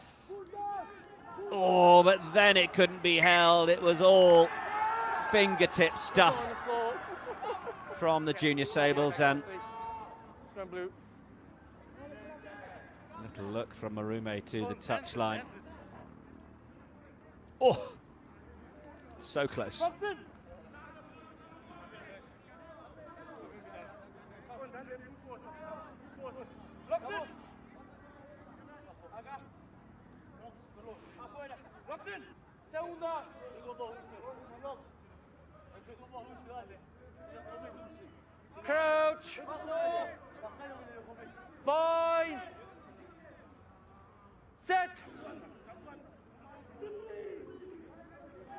S1: Oh, but then it couldn't be held. It was all fingertip stuff from the Junior Sables, and little look from Marume to the touchline. Oh, so close.
S2: Crouch. Bind. Set.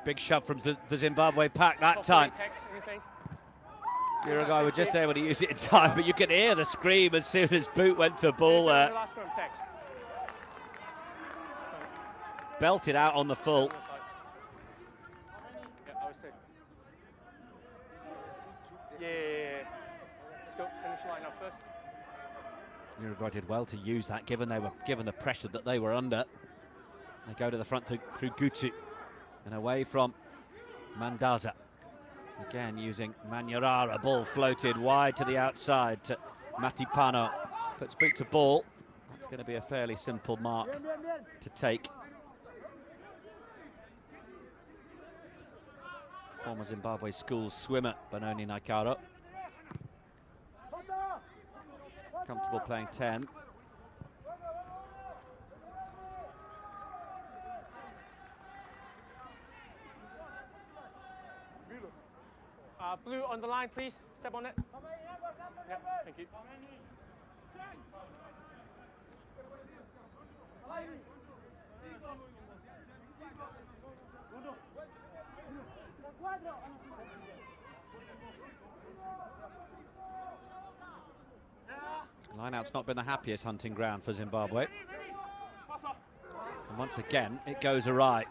S1: Big shove from the Zimbabwe pack that time. Uruguay were just able to use it in time, but you could hear the scream as soon as boot went to ball there. Belted out on the full.
S2: Yeah. Let's go finish line up first.
S1: Uruguay did well to use that, given the pressure that they were under. They go to the front through Gutu and away from Mandaza. Again using Manyarara. Ball floated wide to the outside to Matipano. Puts boot to ball. That's going to be a fairly simple mark to take. Former Zimbabwe school swimmer Benoni Naikaro. Comfortable playing 10.
S2: Blue on the line, please. Step on it. Yep, thank you.
S1: Lineout's not been the happiest hunting ground for Zimbabwe. And once again, it goes awry.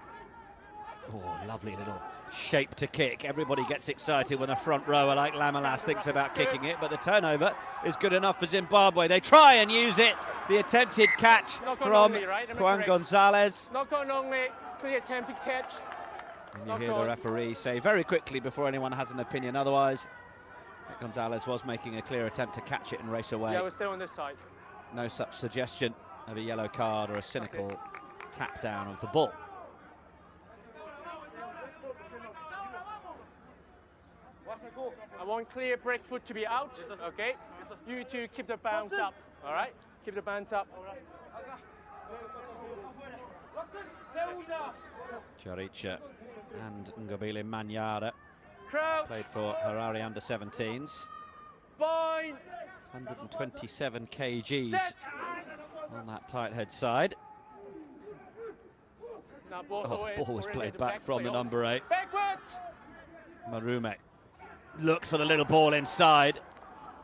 S1: Oh, lovely little shape to kick. Everybody gets excited when a front rower like Lamalas thinks about kicking it, but the turnover is good enough for Zimbabwe. They try and use it. The attempted catch from Juan Gonzalez.
S2: Knock on only to the attempted catch.
S1: And you hear the referee say very quickly before anyone has an opinion otherwise, that Gonzalez was making a clear attempt to catch it and race away.
S2: Yeah, we're still on this side.
S1: No such suggestion of a yellow card or a cynical tap down of the ball.
S2: I want clear break foot to be out, okay? You two keep the bounce up, all right? Keep the bounce up.
S1: Charicha and Ngobile Manyara
S2: Crouch.
S1: played for Harare under-17s.
S2: Bind.
S1: 127 kgs
S2: Set.
S1: on that tight head side.
S2: Now ball
S1: was played back from the
S2: play
S1: number 8.
S2: Backwards!
S1: Marume looked for the little ball inside.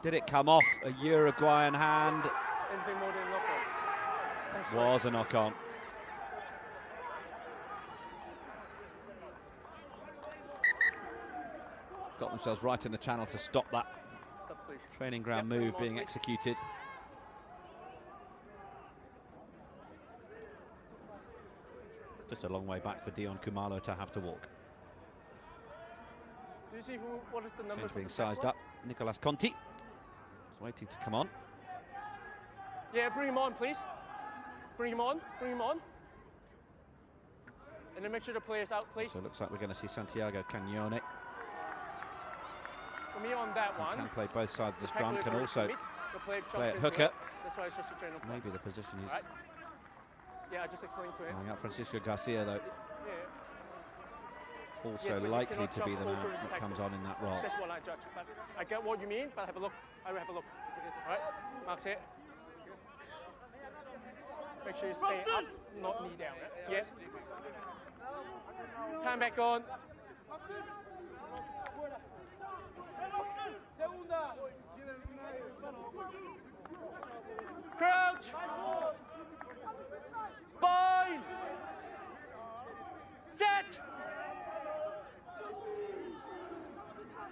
S1: Did it come off a Uruguayan hand?
S2: Anything more than knock-on.
S1: Was a knock-on. Got themselves right in the channel to stop that training ground move being executed. Just a long way back for Dion Kumalo to have to walk.
S2: Do you see what is the number?
S1: Change being sized up. Nicolas Conti is waiting to come on.
S2: Yeah, bring him on, please. Bring him on. And then make sure the player's out, please.
S1: So it looks like we're going to see Santiago Cagnone.
S2: For me on that one.
S1: Can play both sides of the scrum, can also play at hooker.
S2: That's why it's just a trainer.
S1: Maybe the position is.
S2: Right. Yeah, I just explained to him.
S1: Out Francisco Garcia, though.
S2: Yeah.
S1: Also likely to be the man that comes on in that role.
S2: That's what I judge. But I get what you mean, but have a look. I will have a look. Right? Mark's it. Make sure you stay up, not knee down. Yes. Time back on. Crouch. Bind. Set.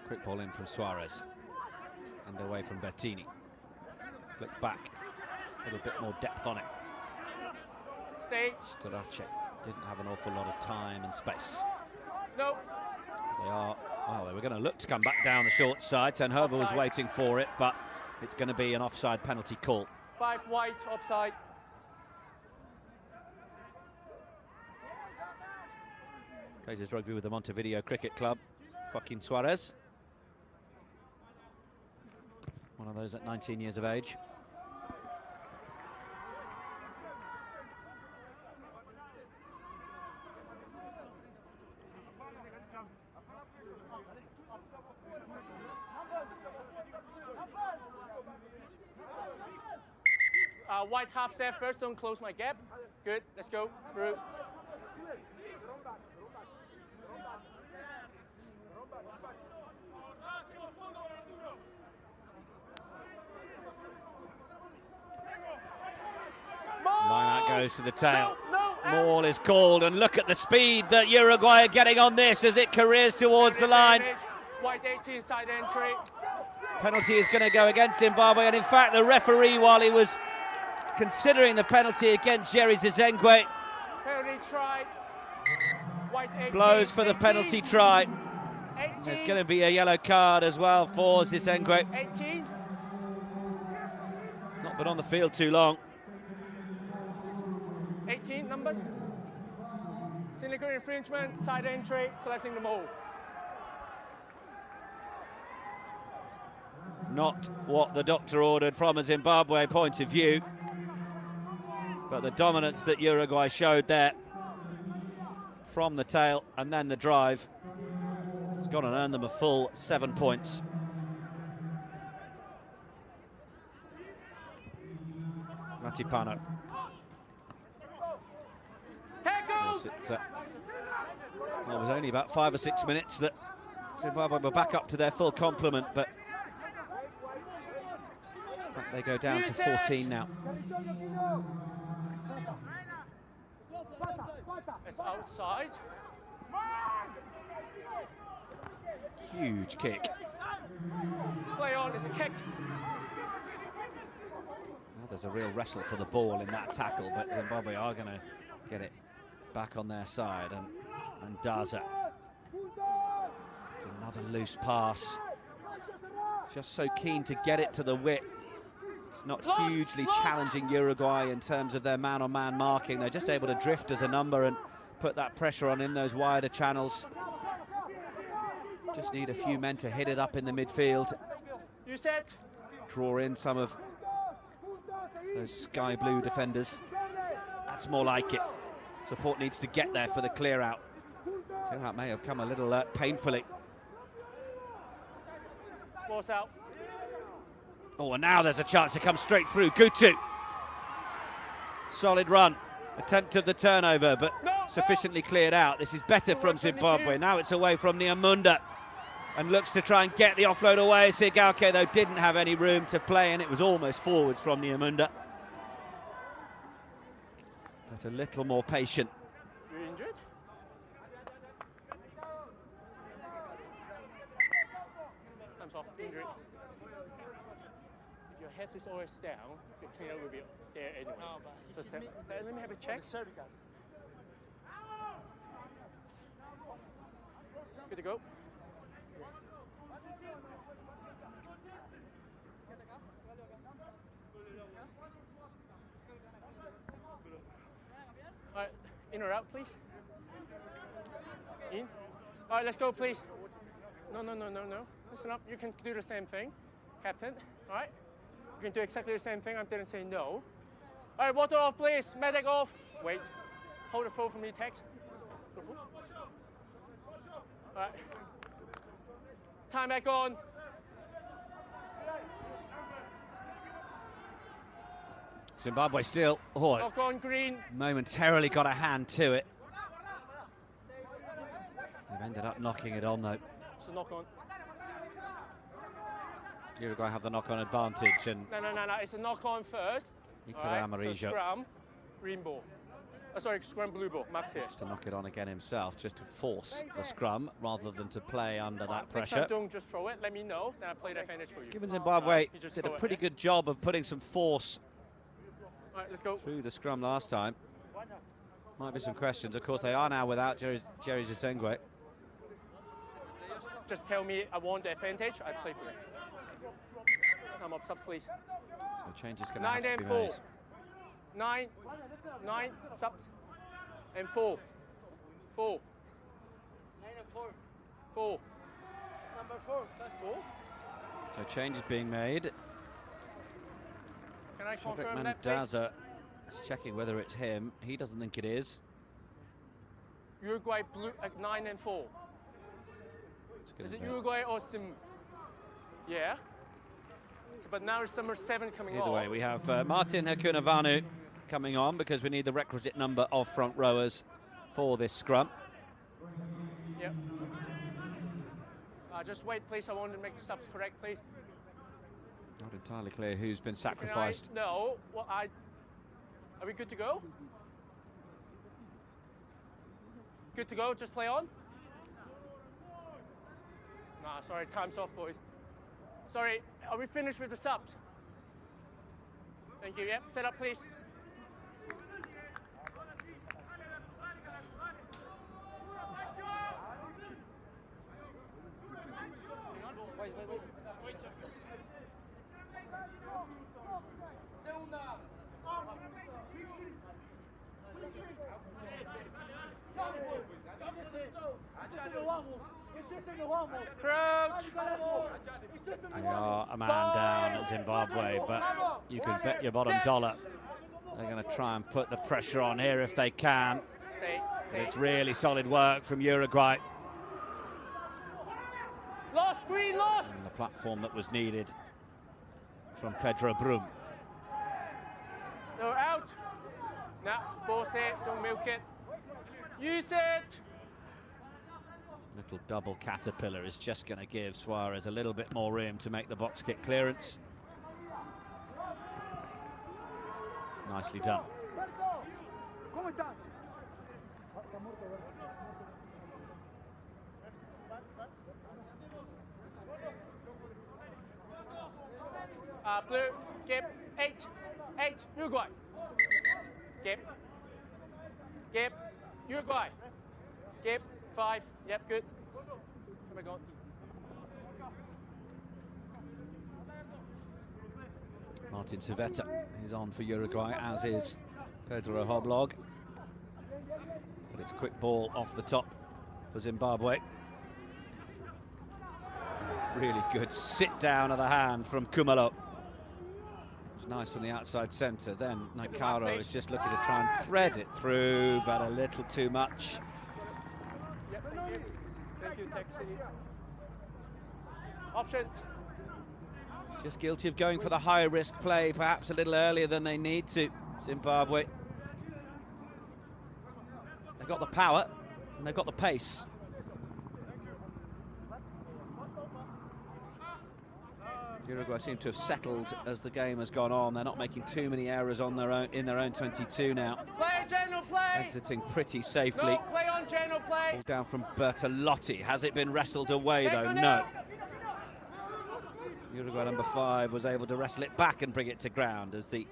S1: Quick ball in from Suarez. And away from Bettini. Flick back. A little bit more depth on it.
S2: Stay.
S1: Storace didn't have an awful lot of time and space.
S2: No.
S1: They are, well, they were going to look to come back down the short side. Ten Heuvel was waiting for it, but it's going to be an offside penalty call.
S2: 5 white, offside.
S1: Plays his rugby with the Montevideo Cricket Club. Joaquin Suarez. One of those at 19 years of age.
S2: White half set first, don't close my gap. Good, let's go. Through.
S1: Line out goes to the tail.
S2: No,
S1: Maul is called, and look at the speed that Uruguay are getting on this as it careers towards the line.
S2: White 18 side entry.
S1: Penalty is going to go against Zimbabwe, and in fact the referee, while he was considering the penalty against Jerry Zizengwe,
S2: Penalty try. White 18,
S1: blows for the
S2: 18,
S1: penalty try.
S2: 18,
S1: There's going to be a yellow card as well for Zizengwe.
S2: 18.
S1: Not been on the field too long.
S2: 18 numbers. Cynical infringement, side entry, collecting the ball.
S1: Not what the doctor ordered from a Zimbabwe point of view, but the dominance that Uruguay showed there from the tail and then the drive, it's gone and earned them a full 7 points. Matipano.
S2: Tackle!
S1: Well, it was only about 5 or 6 minutes that Zimbabwe were back up to their full complement, but they go down to 14 now.
S2: It's outside.
S1: Huge kick.
S2: Play on, it's kicked.
S1: Well, there's a real wrestle for the ball in that tackle, but Zimbabwe are going to get it back on their side, and Daza. Another loose pass. Just so keen to get it to the width. It's not hugely challenging Uruguay in terms of their man-on-man marking. They're just able to drift as a number and put that pressure on in those wider channels. Just need a few men to hit it up in the midfield.
S2: You set.
S1: Draw in some of those sky blue defenders. That's more like it. Support needs to get there for the clear out. Clear out may have come a little painfully.
S2: Ball's out. Oh,
S1: and now there's a chance to come straight through. Gutu. Solid run. attempt of the turnover, but sufficiently cleared out. This is better from Zimbabwe. Now it's away from Nyamunda and looks to try and get the offload away. Sigauke, though, didn't have any room to play, and it was almost forwards from Nyamunda. But a little more patient.
S2: You injured? Time's off. Injury. If your head is always down, the cleaner will be there anyway. So let me have a check. Good to go. All right, in or out, please? In. All right, let's go, please. No. Listen up. You can do the same thing, Captain. All right? You can do exactly the same thing. I didn't say no. All right, water off, please. Medic off. Wait. Hold the phone for me, Tex. All right. Time back on.
S1: Zimbabwe still,
S2: Knock on green.
S1: momentarily got a hand to it. They've ended up knocking it on, though.
S2: It's a knock on.
S1: Uruguay have the knock-on advantage, and
S2: No. It's a knock on first.
S1: Amarillo
S2: So scrum, green ball. Sorry, scrum, blue ball. Max here.
S1: just to knock it on again himself, just to force the scrum rather than to play under that
S2: Next time,
S1: pressure.
S2: don't just throw it. Let me know. Then I play the advantage for you.
S1: Given Zimbabwe
S2: You just
S1: did a
S2: throw it,
S1: pretty
S2: eh?
S1: good job of putting some force
S2: All right, let's go.
S1: through the scrum last time. Might be some questions. Of course, they are now without Jerry Zisengwe.
S2: Just tell me I want the advantage. I play for it. Time up, subs, please.
S1: So change is going to
S2: 9
S1: have
S2: and
S1: to be
S2: 4.
S1: made.
S2: 9 subs and 4. 4.
S3: 9 and 4.
S2: 4.
S3: Number 4. Class 4.
S1: So change is being made.
S2: Can I
S1: Shobek
S2: confirm that, please?
S1: Mandaza is checking whether it's him. He doesn't think it is.
S2: Uruguay blue at 9 and 4.
S1: It's gonna
S2: Is it
S1: be-
S2: Uruguay or Sim? Yeah. But now it's number 7 coming
S1: Either
S2: off.
S1: way, we have Martin Hakunavanu coming on because we need the requisite number of front rowers for this scrum.
S2: Yep. Just wait, please. I want to make the subs correct, please.
S1: Not entirely clear who's been
S2: Can
S1: sacrificed.
S2: No. Well, Are we good to go? Good to go. Just play on. Nah, sorry. Time's off, boys. Sorry. Are we finished with the subs? Thank you. Yep. Set up, please. Crouch.
S1: They are a man down at Zimbabwe, but you can bet your bottom dollar they're going to try and put the pressure on here if they can.
S2: Stay.
S1: But it's really solid work from Uruguay.
S2: Lost, green, lost.
S1: And the platform that was needed from Pedro Brum.
S2: No, out. Nah, both it. Don't milk it. Use it.
S1: Little double caterpillar is just going to give Suarez a little bit more room to make the box kick clearance. Nicely done.
S2: Blue, gap, 8, Uruguay. Gap, Uruguay. Gap, 5, yep, good. Come back on.
S1: Martin Civetta is on for Uruguay, as is Pedro Hoblog. But it's quick ball off the top for Zimbabwe. Really good sit down of the hand from Kumalo. It's nice from the outside centre. Then Naikaro is just looking to try and thread it through, but a little too much.
S2: Yep, thank you. Thank you, Tech City. Options.
S1: Just guilty of going for the high risk play, perhaps a little earlier than they need to, Zimbabwe. got the power and they've got the pace. Uruguay seem to have settled as the game has gone on. They're not making too many errors on their own in their own 22 now. Exiting pretty safely. Ball down from Bertolotti. Has it been wrestled away though? No. Uruguay number 5 was able to wrestle it back and bring it to ground as the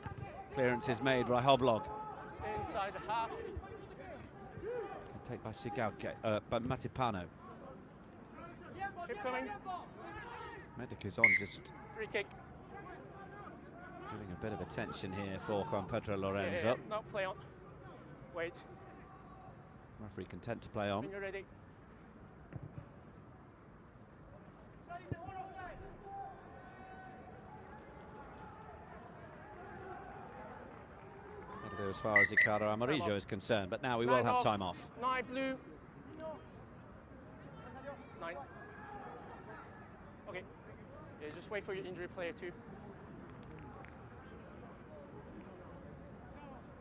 S1: clearance is made by Hoblog.
S2: Inside the half.
S1: Take by Sigauke, by Matipano.
S2: Keep coming.
S1: Medic is on, just
S2: Free kick.
S1: giving a bit of attention here for Juan Pedro Lorenzo.
S2: Yeah. No, play on. Wait.
S1: Referee content to play on.
S2: When you're ready.
S1: That'll do as far as Ricardo Amarillo is concerned, but now we will have time off.
S2: 9 blue. 9. Okay. Yeah, just wait for your injury player too.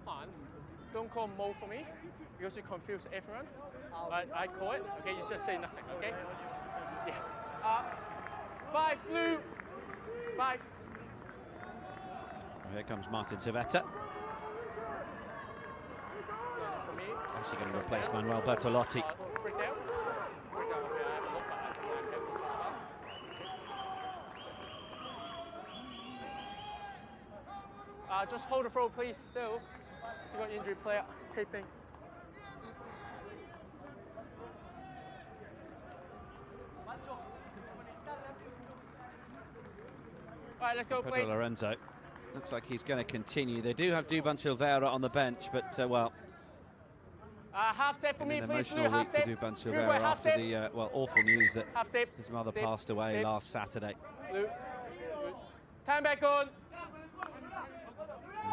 S2: On. Don't call Mo for me because you confuse everyone. I call it. Okay, you just say nothing. Okay. Yeah. 5 blue. 5.
S1: Here comes Martin Civetta.
S2: For me.
S1: Actually going to replace Manuel Bertolotti.
S2: Break down. Break down. Okay, I have a look, but I just hold the throw, please. Still, if you got injury player taping. All right, let's go,
S1: Pedro
S2: please.
S1: Lorenzo. Looks like he's going to continue. They do have Duban Silveira on the bench, but well,
S2: Half step for
S1: been
S2: me,
S1: an
S2: please.
S1: emotional week for Duban Silveira after the well, awful news that
S2: half step.
S1: his mother passed away last Saturday.
S2: Blue. Good. Time back on.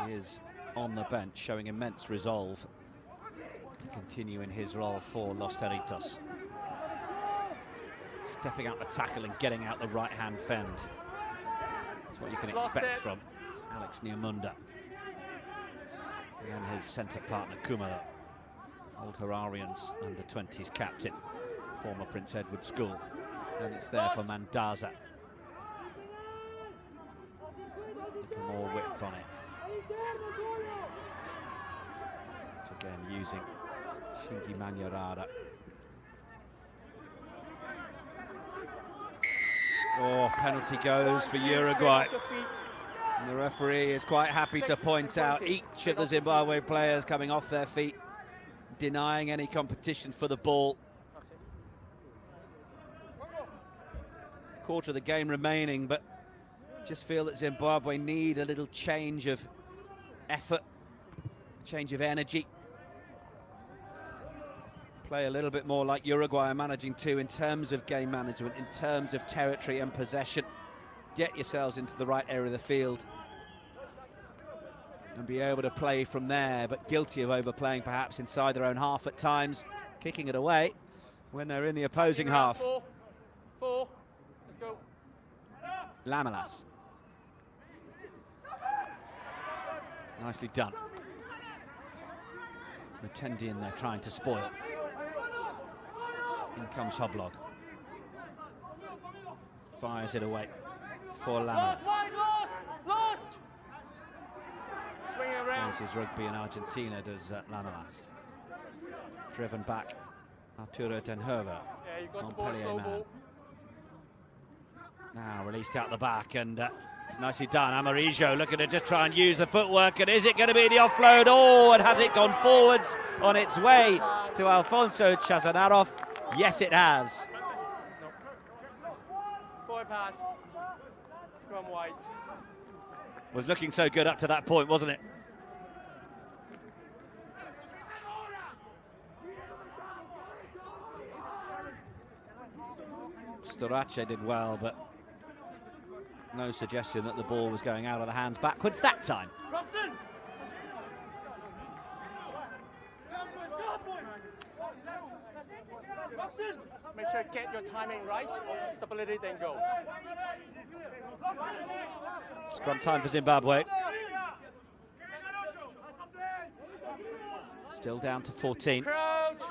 S1: He is on the bench, showing immense resolve to continue in his role for Los Teritos. Stepping out the tackle and getting out the right-hand fend. That's what you can expect from Alex Niamunda and his centre partner Kumara, old Hararians under-20s captain, former Prince Edward School. And it's there for Mandaza. A little more width on it. So again, using Shingi Manyarada. Oh, penalty goes for Uruguay. And the referee is quite happy to point out each of the Zimbabwe players coming off their feet, denying any competition for the ball. Quarter of the game remaining, but just feel that Zimbabwe need a little change of effort, change of energy. Play a little bit more like Uruguay are managing to in terms of game management, in terms of territory and possession. Get yourselves into the right area of the field and be able to play from there, but guilty of overplaying perhaps inside their own half at times, kicking it away when they're in the opposing half.
S2: 4. Let's go.
S1: Lamelas. Nicely done. Mutendi in there trying to spoil. In comes Hoblog. Fires it away for Lamelas.
S2: Lost! Swinging around.
S1: This is rugby in Argentina, does Lamelas. Driven back. Arturo Denhover.
S2: Yeah, you got the ball,
S1: Montpellier
S2: slow
S1: man.
S2: ball.
S1: Now released out the back, and it's nicely done. Amarillo looking to just try and use the footwork, and is it going to be the offload? Oh, and has it gone forwards on its way to Alfonso Chazanarov? Yes, it has.
S2: No. Forward pass. Scrum wide.
S1: Was looking so good up to that point, wasn't it? Storace did well, but no suggestion that the ball was going out of the hands backwards that time.
S2: Make sure you get your timing right, stability, then go.
S1: Scrum time for Zimbabwe. Still down to 14.
S2: Crouch.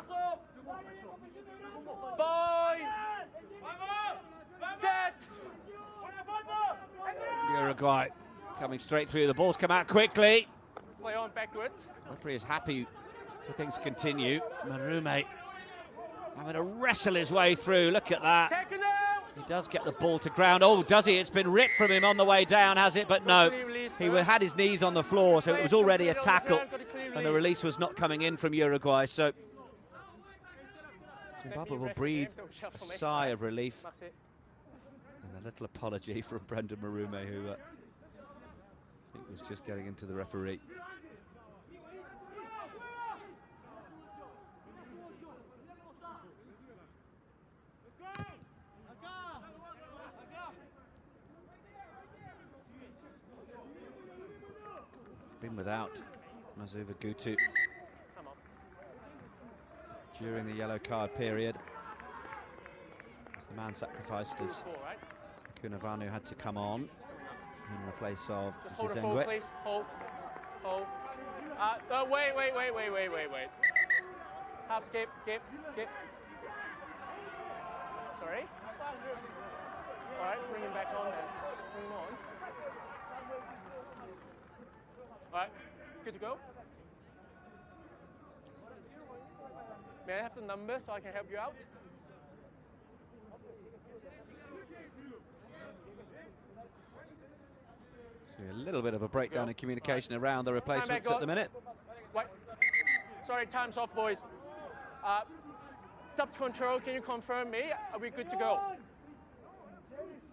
S1: Uruguay coming straight through. The ball's come out quickly.
S2: Play on backwards.
S1: Referee is happy for things to continue. Marume having to wrestle his way through. Look at that. He does get the ball to ground. Oh, does he? It's been ripped from him on the way down, has it? But no, he had his knees on the floor, so it was already a tackle, and the release was not coming in from Uruguay. So Zimbabwe will breathe a sigh of relief. And a little apology from Brendan Marume, who I think was just getting into the referee. Been without Mazuva Gutu during the yellow card period. As the man sacrificed as Kunavanu had to come on in the place of Zizengwe.
S2: Please. Hold. Wait. Half skip. Sorry. All right, bring him back on then. Bring him on. All right, good to go. May I have the number so I can help you out?
S1: So a little bit of a breakdown in communication around the replacements at the minute.
S2: Wait. Sorry, time's off, boys. Subs control, can you confirm me? Are we good to go?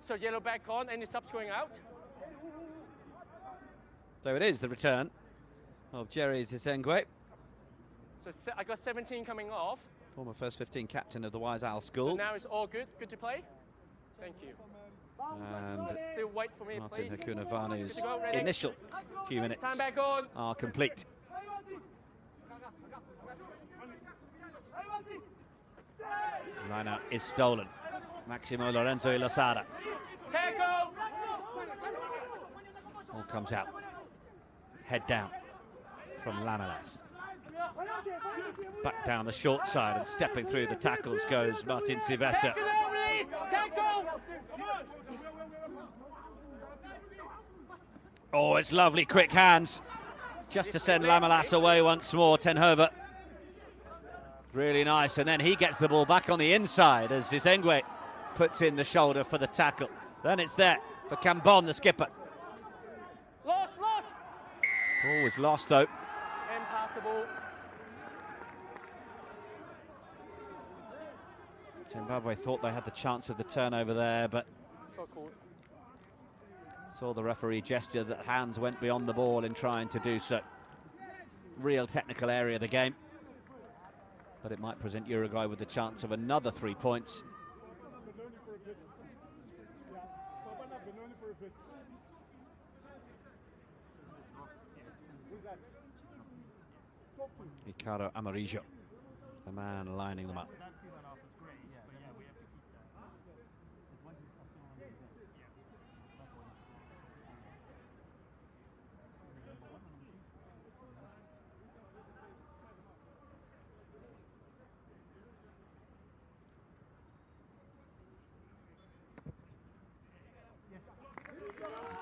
S2: So yellow back on, any subs going out?
S1: So it is the return of Jerry Zizengwe.
S2: So I got 17 coming off.
S1: Former first 15 captain of the Wise Owl School.
S2: So now it's all good to play? Thank you.
S1: And
S2: still wait for me,
S1: Martin
S2: please.
S1: Hakunavanu's initial few minutes
S2: Time back on.
S1: are complete. The lineup is stolen. Maximo Lorenzo Ilasada. All comes out. Head down from Lamelas. Back down the short side and stepping through the tackles goes Martin Civetta. Oh, it's lovely quick hands. Just to send Lamelas away once more, Tenhova. Really nice, and then he gets the ball back on the inside as Zizengwe puts in the shoulder for the tackle. Then it's there for Cambon, the skipper.
S2: Lost.
S1: Ball was lost though.
S2: And past the ball.
S1: Zimbabwe thought they had the chance of the turnover there, but
S2: So cool.
S1: saw the referee gesture that hands went beyond the ball in trying to do so. Real technical area of the game, but it might present Uruguay with the chance of another 3 points. Ricardo Amarillo, the man lining them up.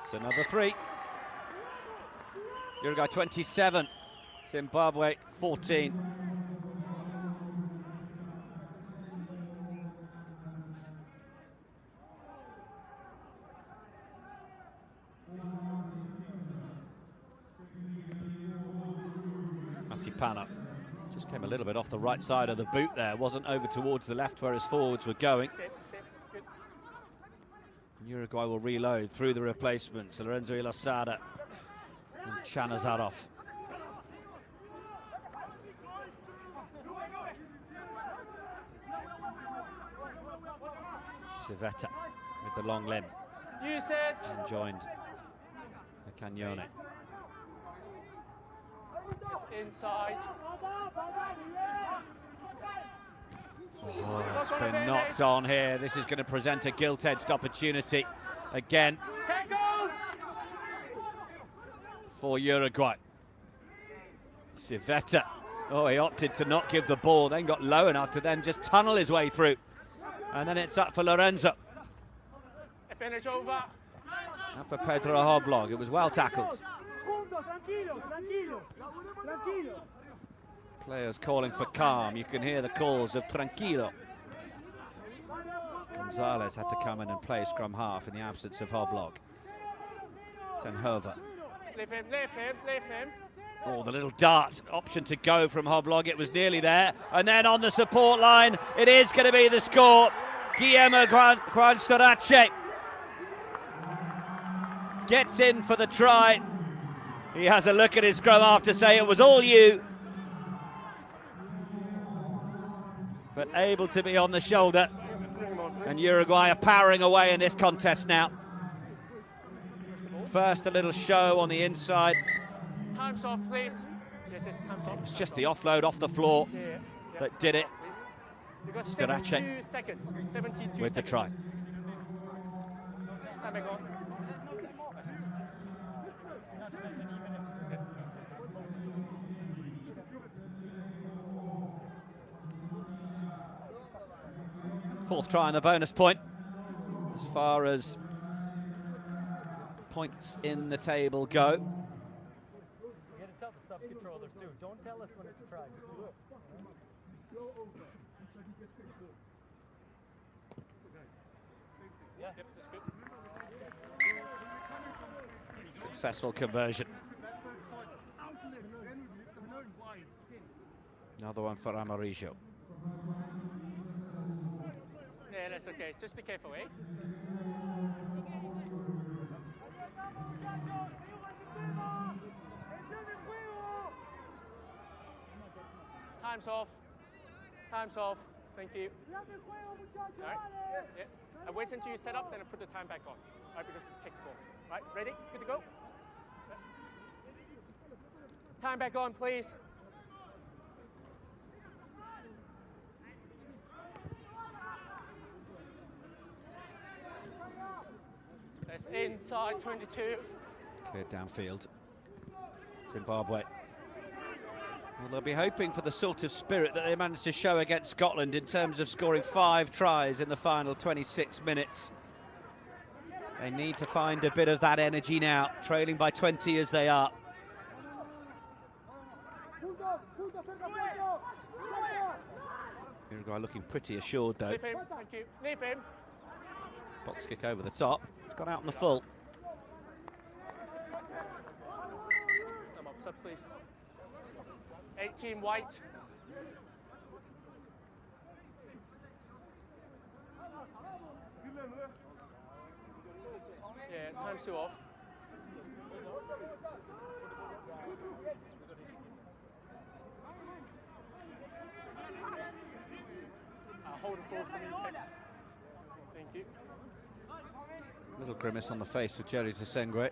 S1: It's another 3. Uruguay 27, Zimbabwe 14. Matipana just came a little bit off the right side of the boot there, wasn't over towards the left where his forwards were going.
S2: Good.
S1: Uruguay will reload through the replacements. Lorenzo Ilasada and Chanazarov. Civetta with the long limb.
S2: Use it.
S1: And joined the Cagnone.
S2: It's inside.
S1: Oh, it's been knocked on here. This is going to present a gilt-edged opportunity again for Uruguay. Civetta, oh, he opted to not give the ball, then got low enough to then just tunnel his way through. And then it's up for Lorenzo.
S2: Finish over.
S1: for Pedro Hoblog. It was well tackled. Players calling for calm. You can hear the calls of tranquilo. Gonzalez had to come in and play scrum half in the absence of Hoblog. Tenhova.
S2: Leave him, leave him, leave him.
S1: Oh, the little dart option to go from Hoblog. It was nearly there. And then on the support line, it is going to be the score. Guillermo Guanstarache gets in for the try. He has a look at his scrum half to say it was all you. But able to be on the shoulder. And Uruguay are powering away in this contest now. First a little show on the inside.
S2: Time's off, please. Yes, yes, time's off.
S1: It's just the offload off the floor that did it.
S2: Because
S1: Starace
S2: 72 seconds. 72
S1: with the
S2: seconds.
S1: try.
S2: Time back on.
S1: Fourth try and the bonus point. As far as points in the table go.
S3: You gotta tell the sub-controllers too. Don't tell us when it's a try. Yeah.
S2: Yep, that's good.
S1: Successful conversion. Another one for Amarillo.
S2: Yeah, that's okay. Just be careful, eh? Time's off. Time's off. Thank you. All right. Yeah. I wait until you set up, then I put the time back on. All right, because it's technical. All right, ready? Good to go? Time back on, please. That's inside 22.
S1: Cleared downfield. Zimbabwe. Well, they'll be hoping for the sort of spirit that they managed to show against Scotland in terms of scoring 5 tries in the final 26 minutes. They need to find a bit of that energy now, trailing by 20 as they are. Uruguay looking pretty assured though.
S2: Leave him, thank you. Leave him.
S1: Box kick over the top. It's gone out on the full.
S2: Come up, subs, please. 18 white. Yeah, time's still off. Hold the floor for me, Tex. Thank you.
S1: Little grimace on the face of Jerry Zisengwe.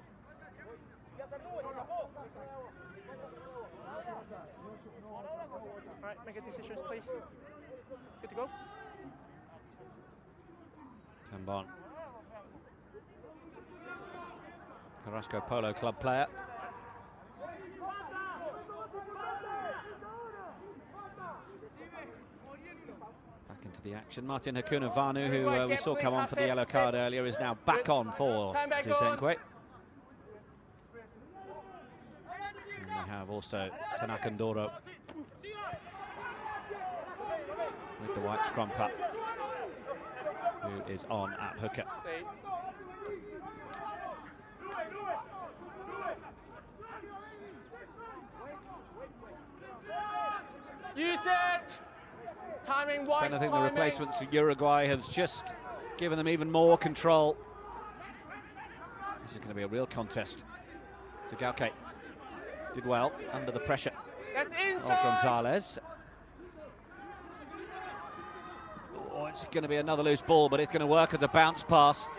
S2: All right, make a decision, please. Good to go?
S1: Tambon. Carrasco Polo Club player. Back into the action. Martin Hakuna Vanu, who we saw come on for the yellow card earlier, is now back on for Zizengwe. And we have also Tanaka Ndoro with the white scrum pup, who is on at hooker.
S2: Use it! Timing white.
S1: And I think the replacements for Uruguay have just given them even more control. This is going to be a real contest. Tagauke did well under the pressure
S2: That's
S1: of
S2: inside.
S1: Gonzalez. Oh, it's going to be another loose ball, but it's going to work as a bounce pass.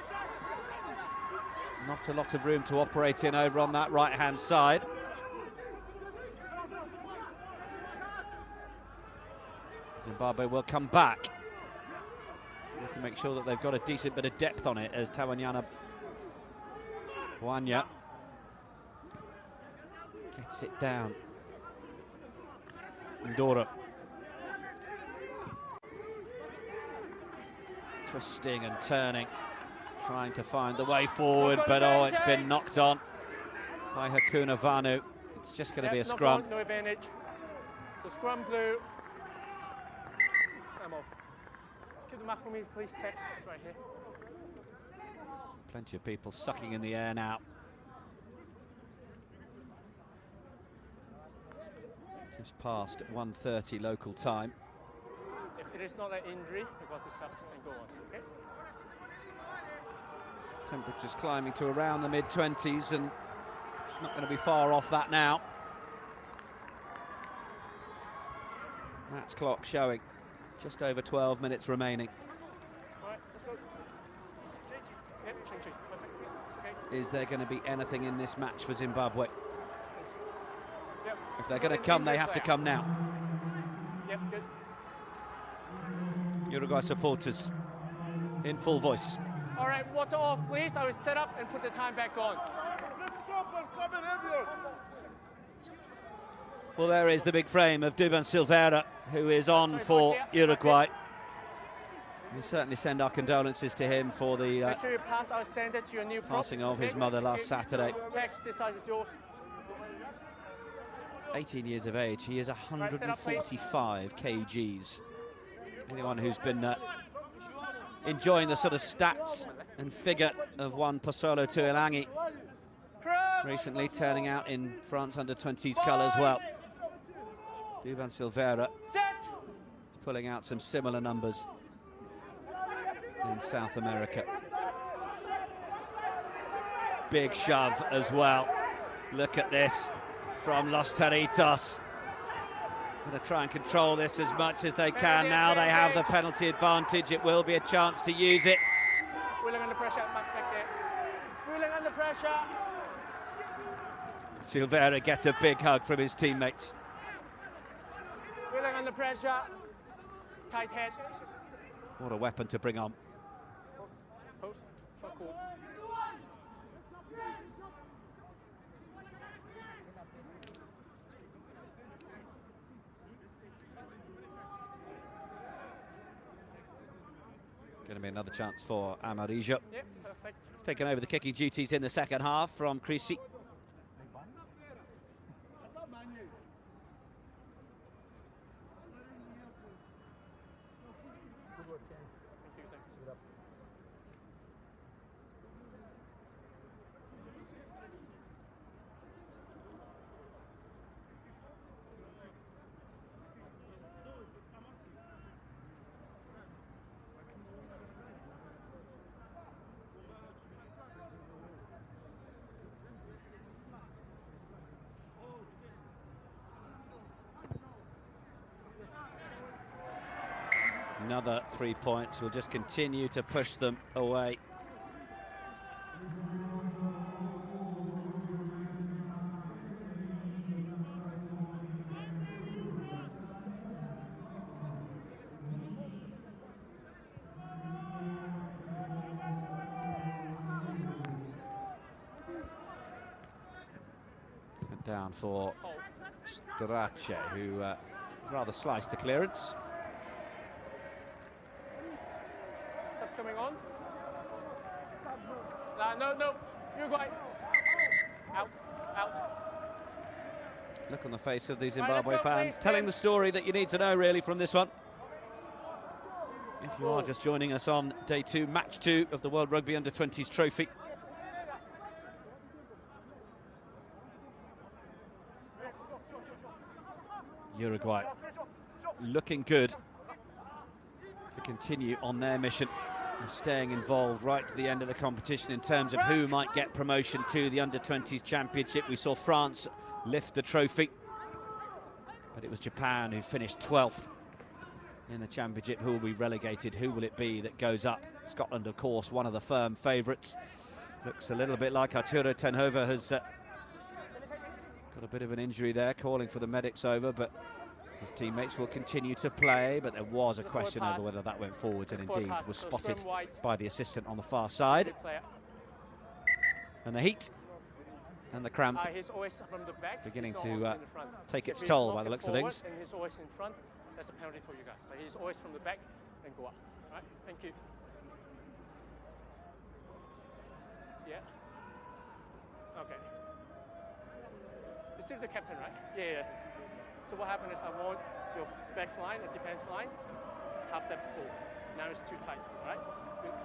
S1: Not a lot of room to operate in over on that right-hand side. Zimbabwe will come back. Need to make sure that they've got a decent bit of depth on it as Tawanyana Bwanya gets it down. Ndoro. Twisting and turning, trying to find the way forward, but oh, it's been knocked on by Hakuna Vanu. It's just going to be a scrum.
S2: No advantage. So scrum blue. I'm off. Keep the mark for me, please, Ted. It's right here.
S1: Plenty of people sucking in the air now. Just past at 1:30 local time.
S2: If it is not an injury, we got to stop and go on, okay?
S1: Temperatures climbing to around the mid-20s, and it's not going to be far off that now. Match clock showing just over 12 minutes remaining.
S2: All right, let's go. Yep, change. It's okay.
S1: Is there going to be anything in this match for Zimbabwe?
S2: Yep.
S1: If they're going to come, they have to come now.
S2: Yep, good.
S1: Uruguay supporters in full voice.
S2: All right, water off, please. I will set up and put the time back on.
S1: Well, there is the big frame of Duban Silveira, who is on for Uruguay. We certainly send our condolences to him for the
S2: Make sure you pass our standard to your new
S1: passing of his mother last Saturday.
S2: Next, this size is yours.
S1: 18 years of age, he is 145 kgs. Anyone who's been enjoying the sort of stats and figure of one Posolo Tuilangi recently, turning out in France under-20s colours, well, Duban Silveira is pulling out some similar numbers in South America. Big shove as well. Look at this from Los Toritos. Going to try and control this as much as they can. Now they have the penalty advantage. It will be a chance to use it.
S2: Willing under pressure, Willing under pressure.
S1: Silveira gets a big hug from his teammates.
S2: Willing under pressure. Tight head.
S1: What a weapon to bring on.
S2: Post. Oh, cool.
S1: Going to be another chance for Amarillo.
S2: Yep, perfect.
S1: He's taken over the kicking duties in the second half from Crisi. Another 3 points will just continue to push them away. Sent down for Strache, who rather sliced the clearance.
S2: Coming on. No. Uruguay. Out.
S1: Look on the face of the Zimbabwe fans, telling the story that you need to know really from this one. If you are just joining us on day 2, match 2 of the World Rugby Under-20s Trophy. Uruguay looking good to continue on their mission of staying involved right to the end of the competition in terms of who might get promotion to the Under-20s Championship. We saw France lift the trophy, but it was Japan who finished 12th in the championship. Who will be relegated? Who will it be that goes up? Scotland, of course, one of the firm favourites. Looks a little bit like Arturo Tenhova has got a bit of an injury there, calling for the medics over, but his teammates will continue to play, but there was a question over whether that went forwards, and indeed was spotted by the assistant on the far side. And the heat and the cramp beginning to take its toll by the looks of things.
S2: And he's always in front. That's a penalty for you guys, but he's always from the back and go up. All right, thank you. Yeah. Okay. You're still the captain, right? Yeah. So what happened is I want your back line and defense line half step ball. Now it's too tight, all right?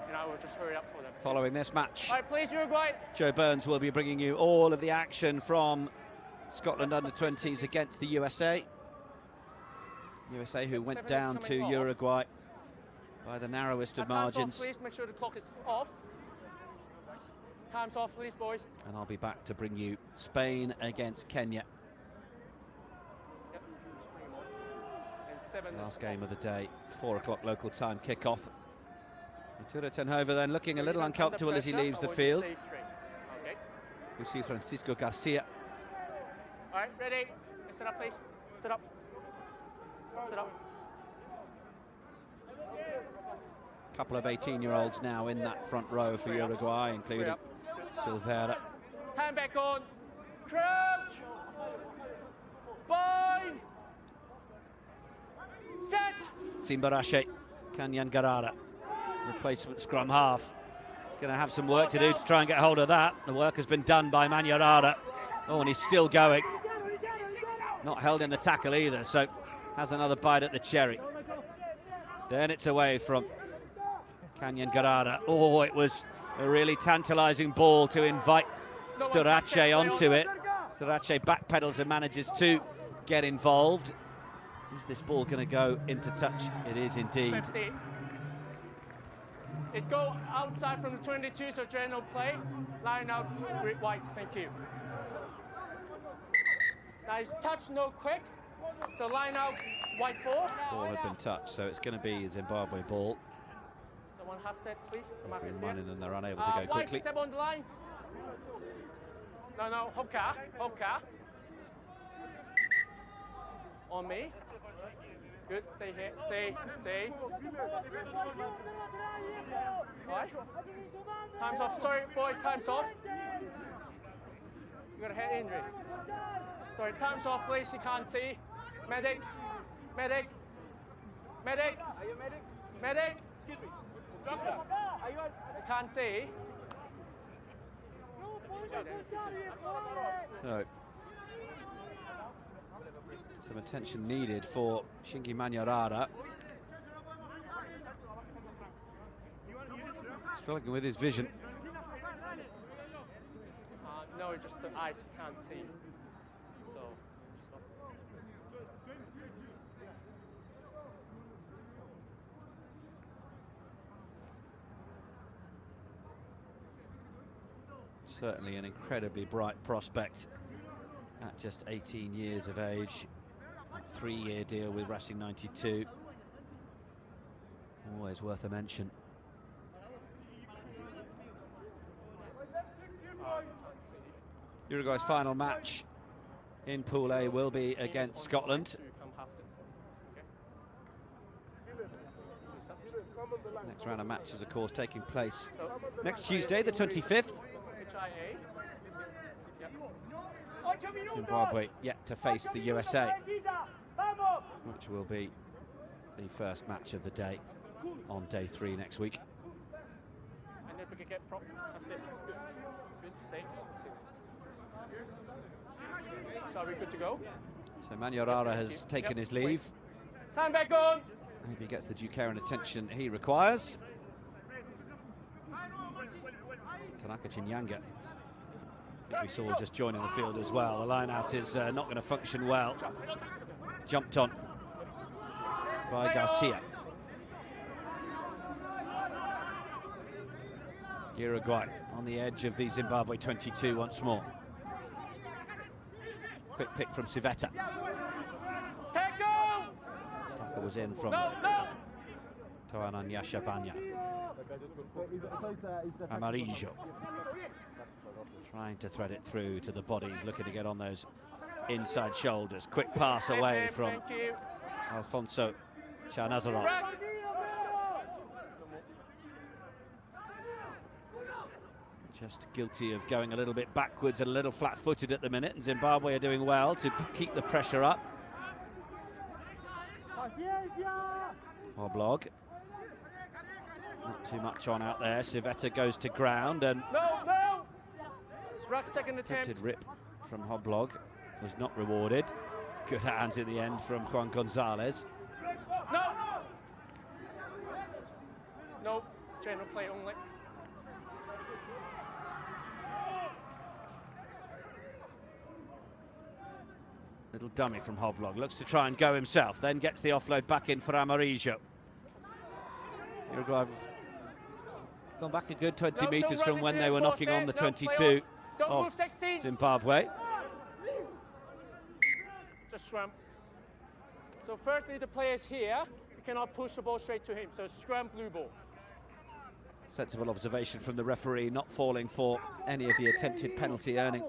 S2: And I will just hurry up for them.
S1: Following this match,
S2: All right, please, Uruguay.
S1: Joe Burns will be bringing you all of the action from Scotland under-20s against the USA. USA who went down to Uruguay by the narrowest of margins.
S2: Please make sure the clock is off. Time's off, please, boys.
S1: And I'll be back to bring you Spain against Kenya.
S2: Yep.
S1: Last game of the day, 4 o'clock local time kickoff. Arturo Tenhover then looking a little uncomfortable as he leaves the field.
S2: Okay.
S1: We see Francisco Garcia.
S2: All right, ready? Sit up, please. Sit up. Sit up.
S1: A couple of 18-year-olds now in that front row for Uruguay, including Silveira.
S2: Time back on. Crouch. Bind. Set.
S1: Simbarache, Kanyan Garara, replacement scrum half. Going to have some work to do to try and get hold of that. The work has been done by Manyarara. Oh, and he's still going. Not held in the tackle either, so has another bite at the cherry. Then it's away from Kanyan Garara. Oh, it was a really tantalising ball to invite Storace onto it. Storace backpedals and manages to get involved. Is this ball going to go into touch? It is indeed.
S2: 50. It go outside from the 22, so general play. Line out, grid white, thank you. Nice touch, no quick. So line out, white 4.
S1: Ball had been touched, so it's going to be a Zimbabwe ball.
S2: So one half step, please.
S1: Reminding them they're unable to go quickly.
S2: White, step on the line. No, Hoka. On me. Good, stay here, stay. Right. Time's off, sorry boys, time's off. You got a head injury. Sorry, time's off please, you can't see. Medic.
S4: Are you a medic?
S2: Medic.
S4: Excuse me. Doctor, are you
S2: You can't see.
S1: So, some attention needed for Shingi Manyarara. Struggling with his vision.
S2: No, just the eyes can't see. So.
S1: Certainly an incredibly bright prospect at just 18 years of age. A 3-year deal with Racing 92. Always worth a mention. Uruguay's final match in Pool A will be against Scotland. Next round of matches, of course, taking place next Tuesday, the 25th. Zimbabwe yet to face the USA, which will be the first match of the day on day 3 next week.
S2: And then we can get prop. That's it. Good. Safe. So are we good to go?
S1: So Manyarara has taken his leave.
S2: Time back on.
S1: I hope he gets the due care and attention he requires. Tanaka Chinyanga, we saw just joining the field as well. The line out is not going to function well. Jumped on by Garcia. Uruguay on the edge of the Zimbabwe 22 once more. Quick pick from Civetta. Tackle was in from Toanan Yashabanya. Amarillo trying to thread it through to the bodies, looking to get on those inside shoulders. Quick pass away from Alfonso Shahnazarov. Just guilty of going a little bit backwards and a little flat-footed at the minute, and Zimbabwe are doing well to keep the pressure up. Oblog. Not too much on out there. Civetta goes to ground and
S2: Ruck second attempt.
S1: Attempted rip from Hoblog was not rewarded. Good hands in the end from Juan Gonzalez.
S2: No! No, general play only.
S1: Little dummy from Hoblog, looks to try and go himself, then gets the offload back in for Amarillo. Uruguay have gone back a good 20 metres from when they were knocking on the 22 of Zimbabwe.
S2: Just scrum. So firstly, the players here, you cannot push the ball straight to him. So scrum, blue ball.
S1: Sensible observation from the referee, not falling for any of the attempted penalty earning.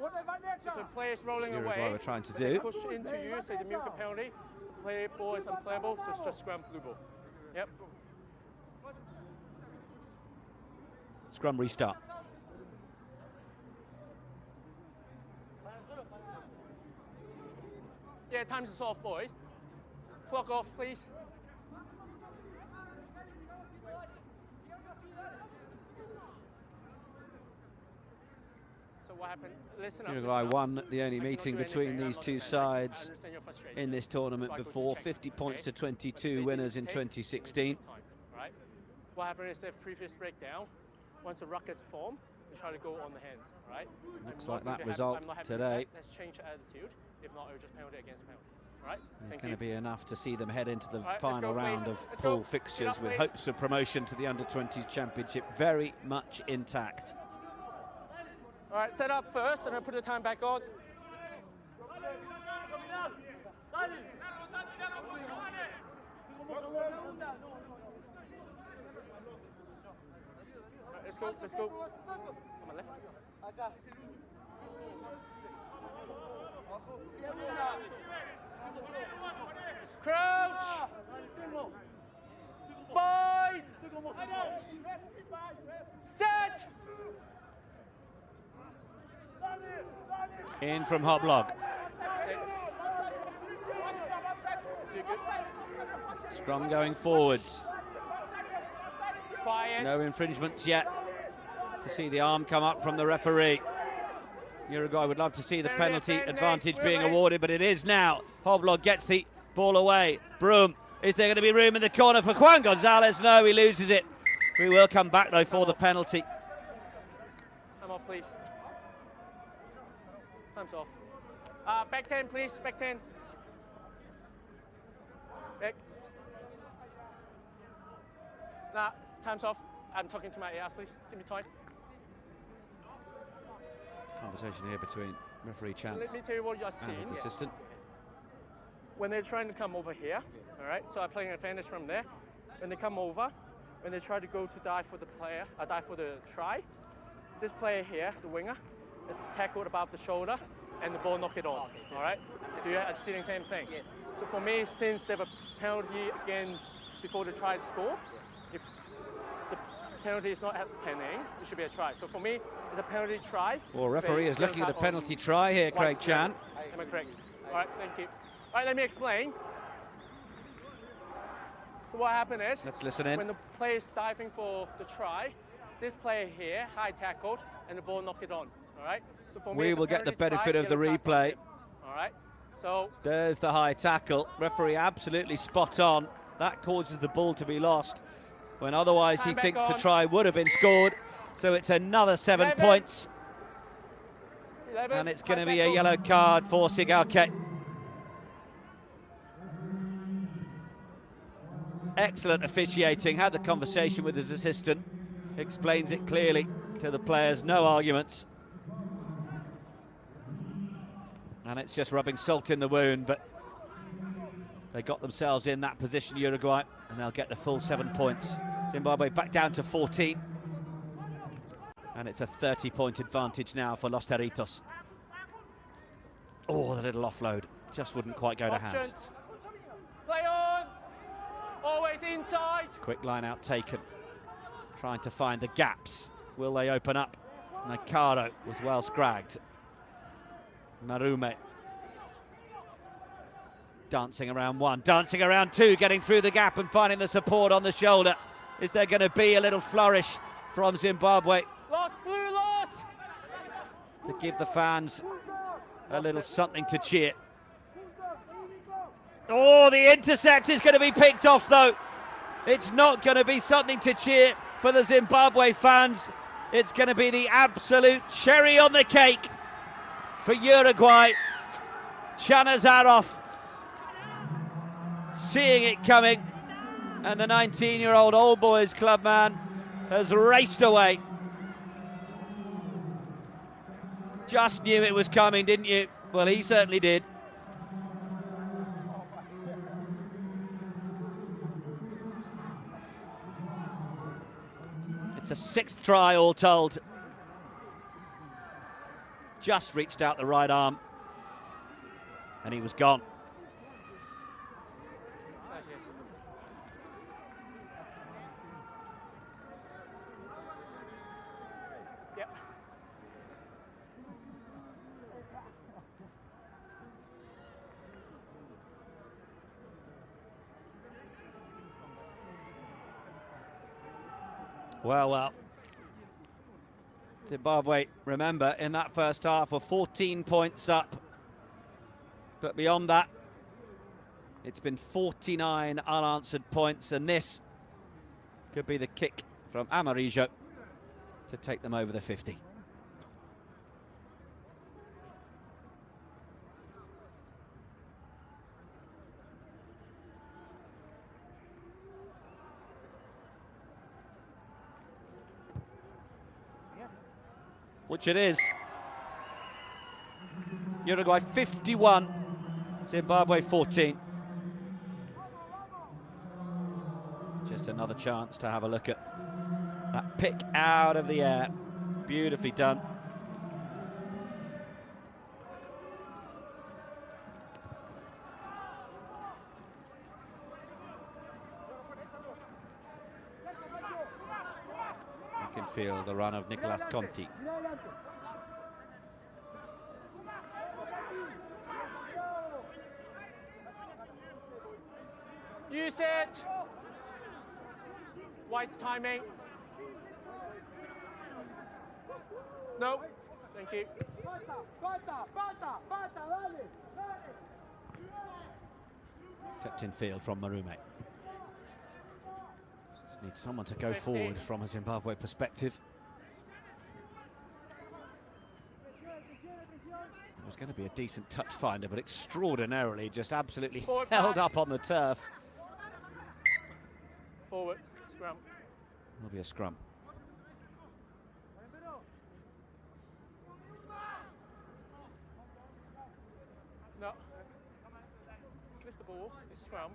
S2: So the players rolling
S1: Uruguay
S2: away.
S1: were trying to do.
S2: Push into you, say the Milka penalty. The play ball is unplayable, so it's just scrum, blue ball. Yep.
S1: Scrum restart.
S2: Yeah, time's is off, boys. Clock off, please. So what happened? Listen up.
S1: Uruguay
S2: listen up.
S1: won the only
S2: I cannot
S1: meeting
S2: do
S1: between
S2: anything,
S1: these
S2: I'm not
S1: two
S2: defending. I
S1: sides
S2: understand your frustration.
S1: in this tournament
S2: So I go to
S1: before.
S2: check,
S1: 50 points
S2: okay?
S1: to 22
S2: If they
S1: winners in
S2: take,
S1: 2016.
S2: Right? What happened is their previous breakdown, once the ruckus form, they try to go on the hands, right?
S1: Looks
S2: I'm
S1: like
S2: not
S1: that
S2: going to
S1: result
S2: I'm not happy with
S1: today.
S2: that. Let's change the attitude. If not, it will just penalty against penalty. Right?
S1: It's
S2: Thank
S1: going
S2: you.
S1: to be enough to see them head into the
S2: Right, let's
S1: final
S2: go, please.
S1: round of
S2: Let's
S1: pool
S2: go.
S1: fixtures
S2: Get up,
S1: with
S2: please.
S1: hopes of promotion to the Under-20s Championship very much intact.
S2: All right, set up first, and then put the time back on. Right, let's go, let's go. Come on, left. Crouch! Bind! Set!
S1: In from Hoblog. Scrum going forwards.
S2: Quiet.
S1: No infringements yet. To see the arm come up from the referee. Uruguay would love to see the penalty advantage being awarded, but it is now. Hoblog gets the ball away. Broom. Is there going to be room in the corner for Juan Gonzalez? No, he loses it. We will come back though for the penalty.
S2: I'm off, please. Time's off. Back 10, please. Back 10. Back. Nah, time's off. I'm talking to my AR, please. Give me time.
S1: Conversation here between referee Chan
S2: Let me tell you what you're
S1: and his
S2: seeing.
S1: assistant.
S2: When they're trying to come over here, all right, so I'm playing advantage from there. When they come over, when they try to go to dive for the player, dive for the try, this player here, the winger, is tackled above the shoulder and the ball knocked it on, all right? Do you see the same thing?
S5: Yes.
S2: So for me, since they have a penalty against before they try to score, if the penalty is not happening, it should be a try. So for me, it's a penalty try.
S1: Well, referee is looking at a penalty try here, Craig Chan.
S2: Am I correct? All right, thank you. All right, let me explain. So what happened is,
S1: Let's listen in.
S2: when the player is diving for the try, this player here high tackled and the ball knocked it on. All right. So for me,
S1: We
S2: it's a
S1: will get the
S2: penalty try,
S1: benefit of the
S2: yellow card for
S1: replay.
S2: him. All right. So
S1: There's the high tackle. Referee absolutely spot on. That causes the ball to be lost when otherwise he
S2: Time back
S1: thinks the
S2: on.
S1: try would have been scored. So it's another 7
S2: 11.
S1: points,
S2: 11,
S1: and it's going to
S2: high
S1: be a
S2: tackle.
S1: yellow card for Sigalke. Excellent officiating. Had the conversation with his assistant. Explains it clearly to the players. No arguments. And it's just rubbing salt in the wound, but they got themselves in that position, Uruguay, and they'll get the full 7 points. Zimbabwe back down to 14. And it's a 30-point advantage now for Los Territos. Oh, the little offload. Just wouldn't quite go to hands.
S2: Options. Play on. Always inside.
S1: Quick line out taken. Trying to find the gaps. Will they open up? Nakaro was well scragged. Marume. Dancing around one, dancing around two, getting through the gap and finding the support on the shoulder. Is there going to be a little flourish from Zimbabwe?
S2: Lost, blue lost.
S1: to give the fans a little something to cheer. Oh, the intercept is going to be picked off though. It's not going to be something to cheer for the Zimbabwe fans. It's going to be the absolute cherry on the cake for Uruguay. Chanazarov seeing it coming, and the 19-year-old Old Boys Club man has raced away. Just knew it was coming, didn't you? Well, he certainly did. It's a sixth try all told. Just reached out the right arm, and he was gone. Well. Zimbabwe, remember, in that first half were 14 points up. But beyond that, it's been 49 unanswered points, and this could be the kick from Amarillo to take them over the 50. Which it is. Uruguay 51, Zimbabwe 14. Just another chance to have a look at that pick out of the air. Beautifully done. You can feel the run of Nicolas Conti.
S2: Use it. White's timing. No. Thank you.
S1: Kept in field from Marume. Just need someone to go forward from a Zimbabwe perspective. It was going to be a decent touch finder, but extraordinarily just absolutely
S2: Forward
S1: held
S2: pass.
S1: up on the turf.
S2: Forward. Scrum.
S1: Will be a scrum.
S2: No. Lift the ball. It's scrum.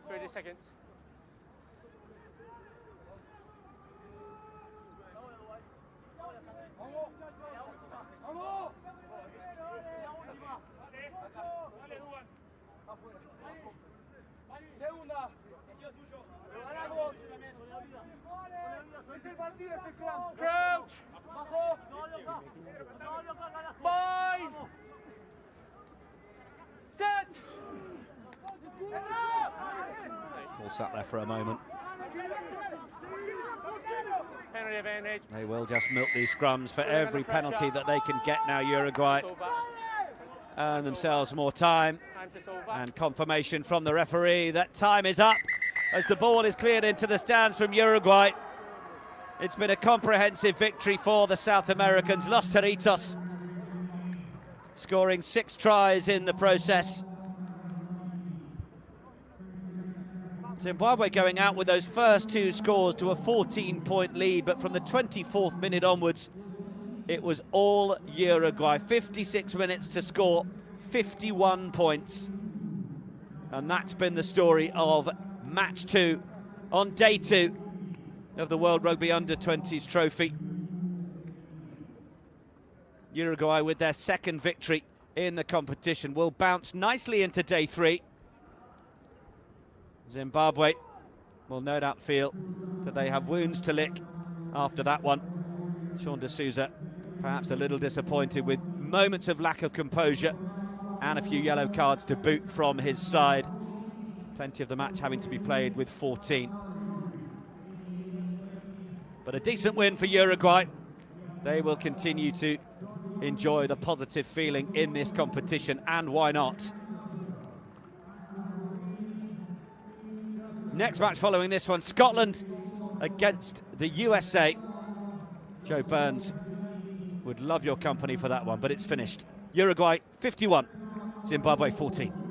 S2: 30 seconds.
S4: Segunda. Lo ganamos. Es el partido este scrum.
S2: Crouch.
S4: Bajo.
S2: Bind. Set.
S1: All sat there for a moment.
S2: Penalty advantage.
S1: They will just milk these scrums for every penalty that they can get now, Uruguay. Earn themselves more time. And confirmation from the referee that time is up as the ball is cleared into the stands from Uruguay. It's been a comprehensive victory for the South Americans. Los Toritos scoring 6 tries in the process. Zimbabwe going out with those first 2 scores to a 14-point lead, but from the 24th minute onwards, it was all Uruguay. 56 minutes to score, 51 points. And that's been the story of match 2 on day 2 of the World Rugby Under-20s trophy. Uruguay with their second victory in the competition will bounce nicely into day 3. Zimbabwe will no doubt feel that they have wounds to lick after that one. Sean D'Souza perhaps a little disappointed with moments of lack of composure and a few yellow cards to boot from his side. Plenty of the match having to be played with 14. But a decent win for Uruguay. They will continue to enjoy the positive feeling in this competition, and why not? Next match following this one, Scotland against the USA. Joe Burns would love your company for that one, but it's finished. Uruguay 51, Zimbabwe 14.